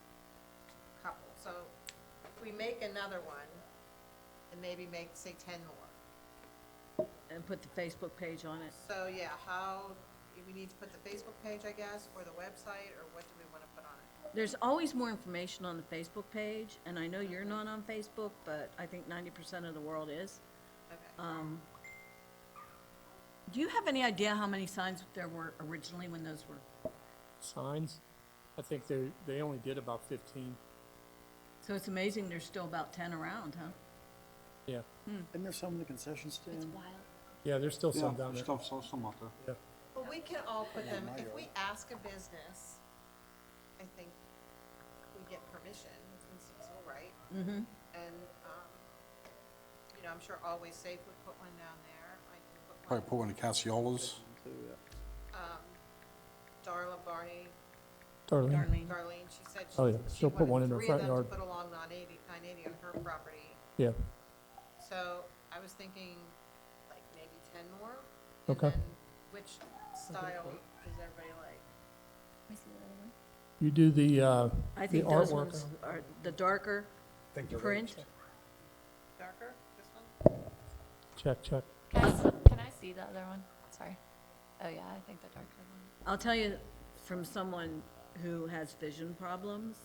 couple. So if we make another one, and maybe make, say, 10 more. And put the Facebook page on it. So, yeah, how, we need to put the Facebook page, I guess, or the website, or what do we want to put on it? There's always more information on the Facebook page, and I know you're not on Facebook, but I think 90% of the world is. Okay. Do you have any idea how many signs there were originally when those were? Signs? I think they only did about 15. So it's amazing there's still about 10 around, huh? Yeah. Isn't there some in the concession It's stand? wild. Yeah, there's still some down there. Some out there. Yeah. Well, we can all put them, my if yard. we ask a business, I think we get permission in Cecil, right? Mm-hmm. And, you know, I'm sure Always Safe would put one down there. I can put one. Probably put one in Cassiolas. Darla Barney, Darlene. Darlene. Darlene, she said Oh, yeah. she She'll put one in wanted her 3 of front them yard. to put along 980 on her property. Yeah. So I was thinking like maybe 10 more. Okay. And then which style does everybody like? You do the I the think those artwork. ones are the darker print. Darker, this one? Check. Can I see the other one? Sorry. Oh, yeah, I think the darker one. I'll tell you from someone who has vision problems,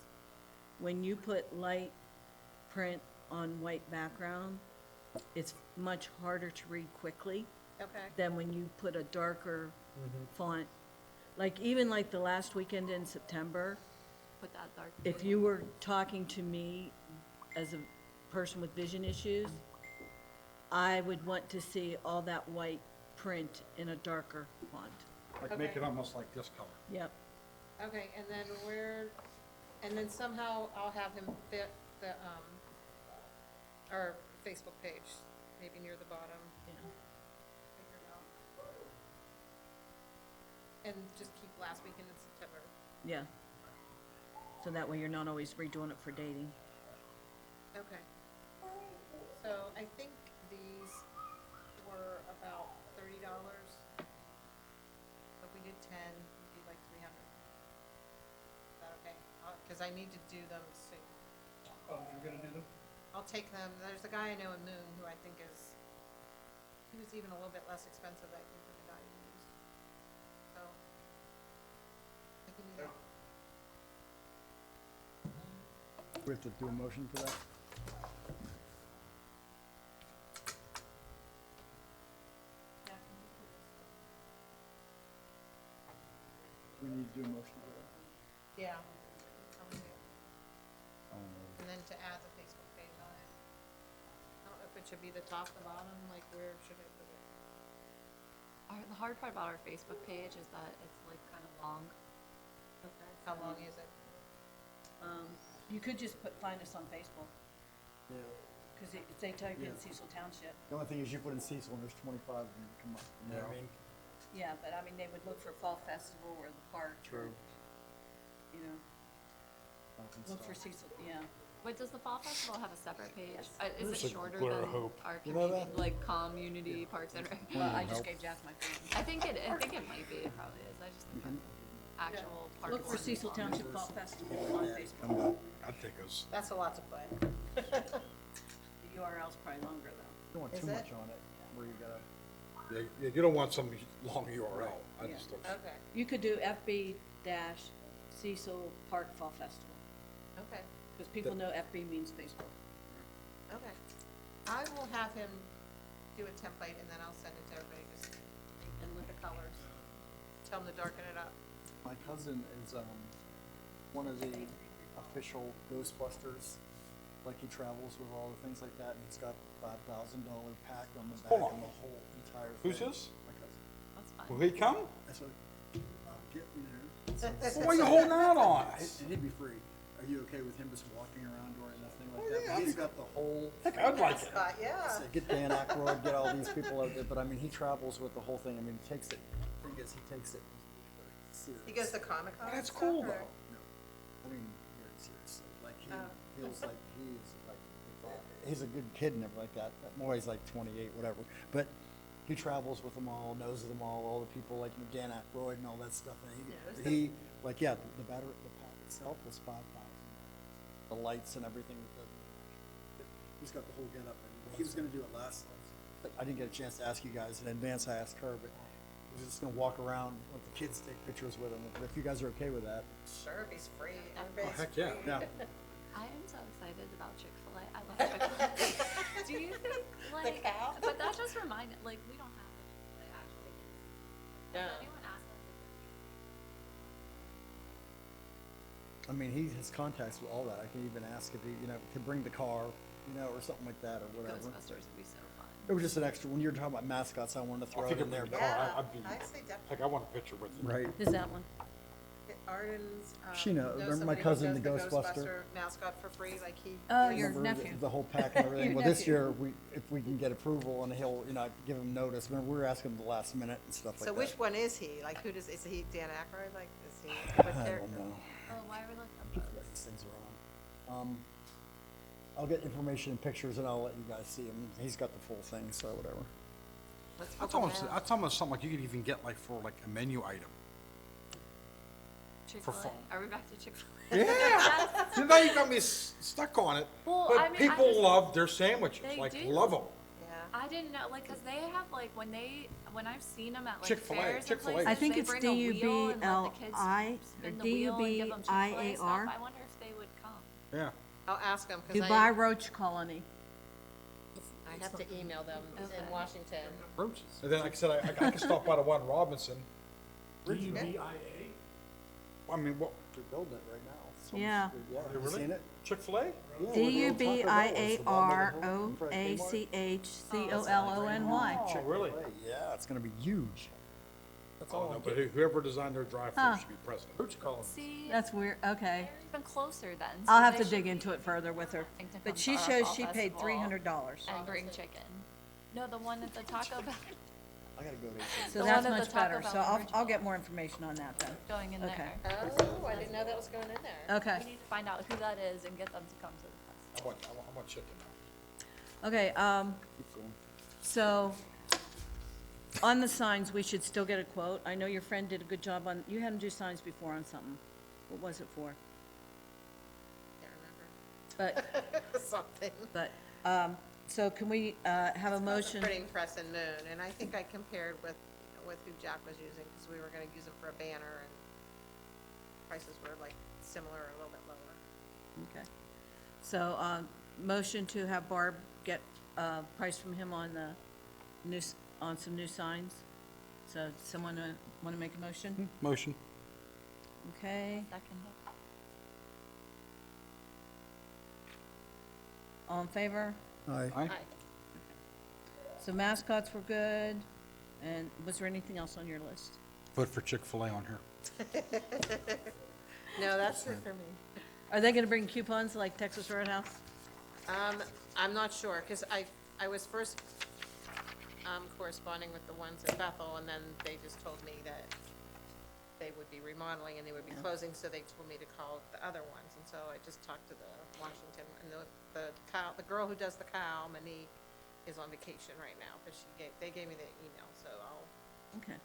when you put light print on white background, it's much harder to read quickly Okay. than when you put a darker font. Like even like the last weekend in September, Put that dark. if you were talking to me as a person with vision issues, I would want to see all that white print in a darker font. Like make it almost like this color. Yep. Okay, and then somehow I'll have him fit the, our Facebook page, maybe near the bottom. Figure it out. And just keep last weekend in September. Yeah. So that way you're not always redoing it for dating. Okay. So I think these were about $30. If we did 10, it'd be like 300. Is that okay? because I need to do them soon. Oh, you're gonna do them? I'll take them, there's a guy I know in Moon who I think is, he was even a little bit less expensive, I think, than the guy you used. So, I can do that. We have to do a motion for that? We need to do a motion for that. Yeah. I'll do it. And then to add the Facebook page on it. I don't know if it should be the top, the bottom, like where should I put it? The hard part about our Facebook page is that it's like kind of long. Okay. How long is it? You could just find us on Facebook, Yeah. because if they type in Yeah. Cecil Township, The only thing is you put in Cecil and there's 25 of them come up, you know what I mean? yeah, but I mean, they would look for Fall Festival or the park. True. You know, look for Cecil, yeah. Wait, does the Fall Festival have a separate page? Is There's it a shorter Glare of than Hope. our You know community, that? like community parks and rec? Well, I just gave Jack my phone. I think it might be, it probably is. I just think actual parks. Look for and Cecil rec. Township Fall Festival on Facebook. I'm not, I think it was, That's a lot to put. The URL's probably longer though. You don't want Is too it? much on it, where you gotta, you don't want some long URL. I Yeah. just don't. Okay, You could do FB dash Cecil Park Fall Festival, okay, because people know FB means Facebook. okay. I will have him do a template and then I'll send it to everybody, just, and with the colors. Tell him to darken it up. my cousin is, one of the official Ghostbusters, like he travels with all the things like that, and he's got $5,000 pack on the back Hold and on. the whole entire thing. Who's this? My cousin. That's fine. Will he come? That's what, get me there. Well, what are you holding out on? And he'd be free. Are you okay with him just walking around doing nothing like Oh, that? yeah, But he's got the whole. Heck, I'd like it. But, yeah. I said, get Dan Aykroyd, get all these people out there, but I mean, he travels with the whole thing, I mean, he takes it, thing is, he takes it serious. He goes to Comic-Con and That's stuff, cool, or- though. No, I mean, very seriously, like, he Oh. feels like he's like, he's a good kid and everything like that, well, he's like 28, whatever, but he travels with them all, knows them all the people like Dan Aykroyd and all that stuff, and Knows he, like, yeah, the battery, the pack itself was $5,000. The lights and everything, he's got the whole get up, and he was gonna do it last, but I didn't get a chance to ask you guys in advance, I asked her, but he was just gonna walk around, let the kids take pictures with him, if you guys are okay with that. Sure, if he's free, Oh, everybody's heck, yeah. free. Yeah. I am so excited about Chick-fil-A. I love Chick-fil-A. Do you think, like, cow? but that just reminded, like, we don't have the Chick-fil-A actually. Yeah. Has anyone asked them I mean, he has contacts with all that, I can even ask if he, you know, could bring the car, you know, or something like that, or to whatever. Ghostbusters would be so fun. It was just an extra, when you're talking about mascots, I wanted to throw If it he in could there. bring the but- car, Yeah, I'd be, I'd say definitely. heck, I want a picture with him. Right. Is that one? Arden's, She know- remember my somebody who cousin, does the Ghostbuster? mascot for free, like he. Oh, is- your Remember nephew. The whole pack and everything. Your Well, this nephew. year, if we can get approval and he'll, you know, give him notice. Remember, we were asking him the last minute and stuff like that. So which one is he? Like, who does, is he Dan Aykroyd? Like, is he? I what character? don't know. Oh, why are we looking I forget these things are on. I'll get information and pictures and I'll let you guys see him. He's got the full thing, so whatever. Let's That's look almost, him out. that's almost something like you could even get like for like a menu item. Chick-fil-A? fun. Are we back to Chick-fil-A? Yeah. So now you got me stuck on it. Well, I But mean, I people just- love their sandwiches, They like, do. love them. Yeah. I didn't know, like, 'cause they have, like, when I've seen them at, like, Chick-fil-A, fairs and Chick-fil-A. places, I think they it's bring a wheel and let the kids D-U-B-L-I, spin or the wheel and give them Chick-fil-A stuff. D-U-B-I-A-R. I wonder if they would come. Yeah. I'll ask him, because Dubai Roach Colony. I have to email them Okay. in Washington. Roaches. And then, like I said, I can stop by the one in Robinson. DUBIA? I mean, what, They're building it right now. So Yeah. Yeah, have you Really? seen it? Chick-fil-A? Yeah, where the little Taco Bell is, the bottom of the whole- in front of Kmart. D-U-B-I-A-R-O-A-C-H-C-O-L-O-N-Y. Oh, really? Yeah, it's gonna be huge. That's Oh, all no, I'm but getting. whoever designed their drive-thru Huh. should be president. Coach calling. See, That's weird, okay. they're even closer then. I'll so have they to should dig be into it further with her. wanting to But come she to our shows fall she paid festival $300. And bring chicken. No, the one at the Taco Bell, I gotta go to. So The that's one at much the Taco better. Bell So in I'll Bridgeville. get more information on that then. going in Okay. there. Oh, I didn't know that was going in there. We Okay, need to find out who that is and get them to come to the festival. I want chicken now. okay, Keep going. so on the signs, we should still get a quote. I know your friend did a good job on, you had him do signs before on something. What was it for? But, something. so can we, have a motion? Printing press and Moon, and I think I compared with who Jack was using, because we were gonna use them for a banner, and prices were like similar or a little bit lower. Okay. So, motion to have Barb get a price from him on the on some new signs. So someone want to make a motion? Motion. Okay, Second. all in favor? Aye. Aye. So mascots were good, and was there anything else on your list? Vote for Chick-fil-A on here. No, that's it for me. Are they gonna bring coupons like Texas Roadhouse? I'm not sure, because I was first, corresponding with the ones at Bethel, and then they just told me that they would be remodeling and they would be closing, so they told me to call the other ones, and so I just talked to the Washington, and the girl who does the cow, Monique, is on vacation right now, but they gave me the email, so Okay.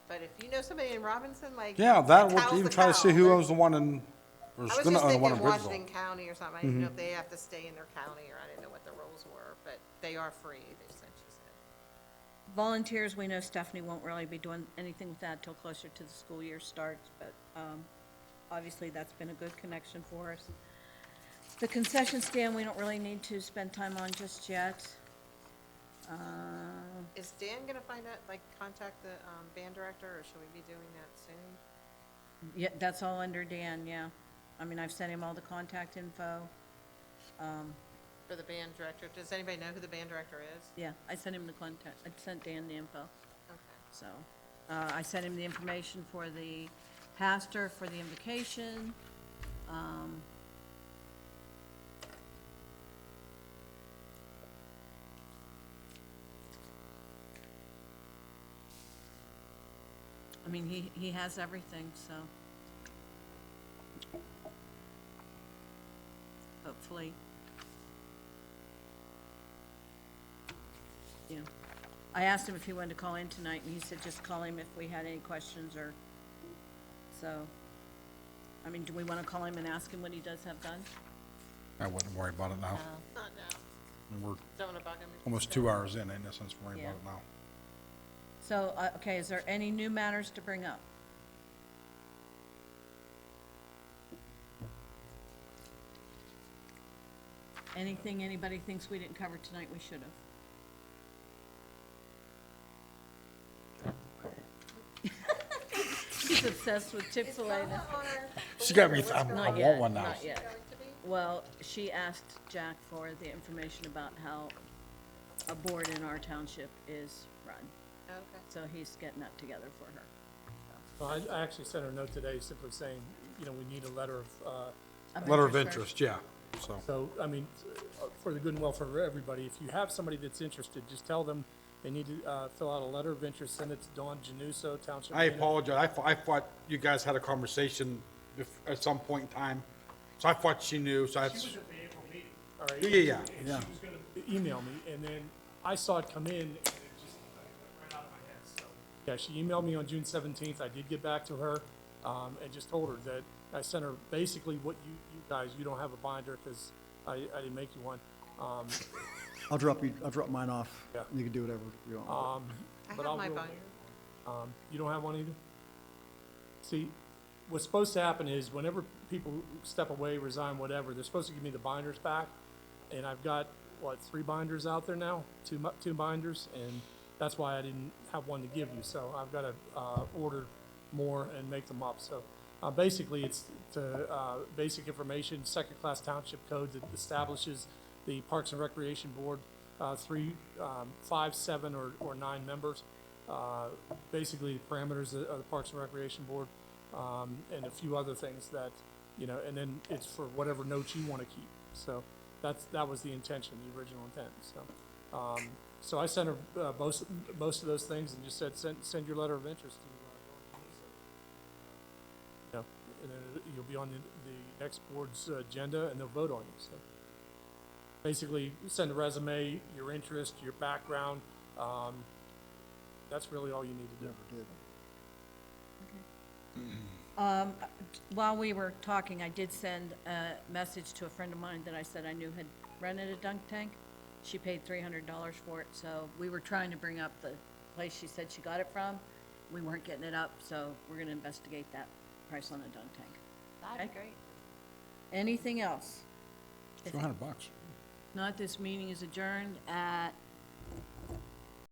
but if you know somebody in Robinson, like. Yeah, that, Cal's would even the try to see cow, who but- owns the one in, or is I was gonna just own the one thinking in Bridgeville. Washington County or something, I didn't know if they have to stay in their county, or I didn't know what the rules were, but they are free, they said, she said. Volunteers, we know Stephanie won't really be doing anything with that till closer to the school year starts, but, obviously that's been a good connection for us. The concession stand, we don't really need to spend time on just yet. Is Dan gonna find out, like, contact the, band director, or should we be doing that soon? Yeah, that's all under Dan, yeah. I mean, I've sent him all the contact info. For the band director, does anybody know who the band director is? Yeah, I sent him the contact, I sent Dan the info, Okay. so. I sent him the information for the pastor, for the invocation. I mean, he has everything, so. Hopefully. Yeah. I asked him if he wanted to call in tonight, and he said just call him if we had any questions or, so. I mean, do we want to call him and ask him what he does have done? I wouldn't worry about it now. Not now, I mean, we're don't wanna bug him. almost 2 hours in, ain't no sense worrying Yeah. about it now. So, okay, is there any new matters to bring up? Anything anybody thinks we didn't cover tonight we should have? He's obsessed with Chick-fil-A. She got me, I Not want yet, one now. not yet. Well, she asked Jack for the information about how a board in our township is run, Okay. so he's getting that together for her. Well, I actually sent her a note today simply saying, you know, we need a letter of, Letter of first. interest, yeah, so. so, I mean, for the good and welfare of everybody, if you have somebody that's interested, just tell them they need to fill out a letter of interest, send it to Dawn Januso, Township. I Manager. apologize, I thought you guys had a conversation at some point in time, so I thought she knew, so She that's, was at the April meeting, all right? Yeah. And she was gonna email me, and then I saw it come in, and it just went right out of my head, so. Yeah, she emailed me on June 17th, I did get back to her, and just told her that I sent her basically what you guys, you don't have a binder, because I didn't make you one. I'll drop mine off. Yeah. You can do whatever you want. I But have I'll my go- binder. You don't have one either? See, what's supposed to happen is whenever people step away, resign, whatever, they're supposed to give me the binders back. And I've got, 3 binders out there now, two binders, and that's why I didn't have one to give you. So I've got to order more and make them up. So basically, it's basic information, second-class township code that establishes the Parks and Recreation Board, 3, 5, 7, or 9 members. Basically, the parameters of the Parks and Recreation Board, and a few other things that, you know, and then it's for whatever notes you want to keep. So that was the intention, the original intent, so. So I sent her most of those things and just said, send your letter of interest to Dawn Januso. You know, and then you'll be on the next board's agenda, and they'll vote on you, so. Basically, send a resume, your interest, your background, that's really all you need to do. Never did. While we were talking, I did send a message to a friend of mine that I said I knew had rented a dunk tank. She paid $300 for it, so we were trying to bring up the place she said she got it from. We weren't getting it up, so we're gonna investigate that price on a dunk tank. That'd be Okay. great. Anything else? $200. Not, this meeting is adjourned at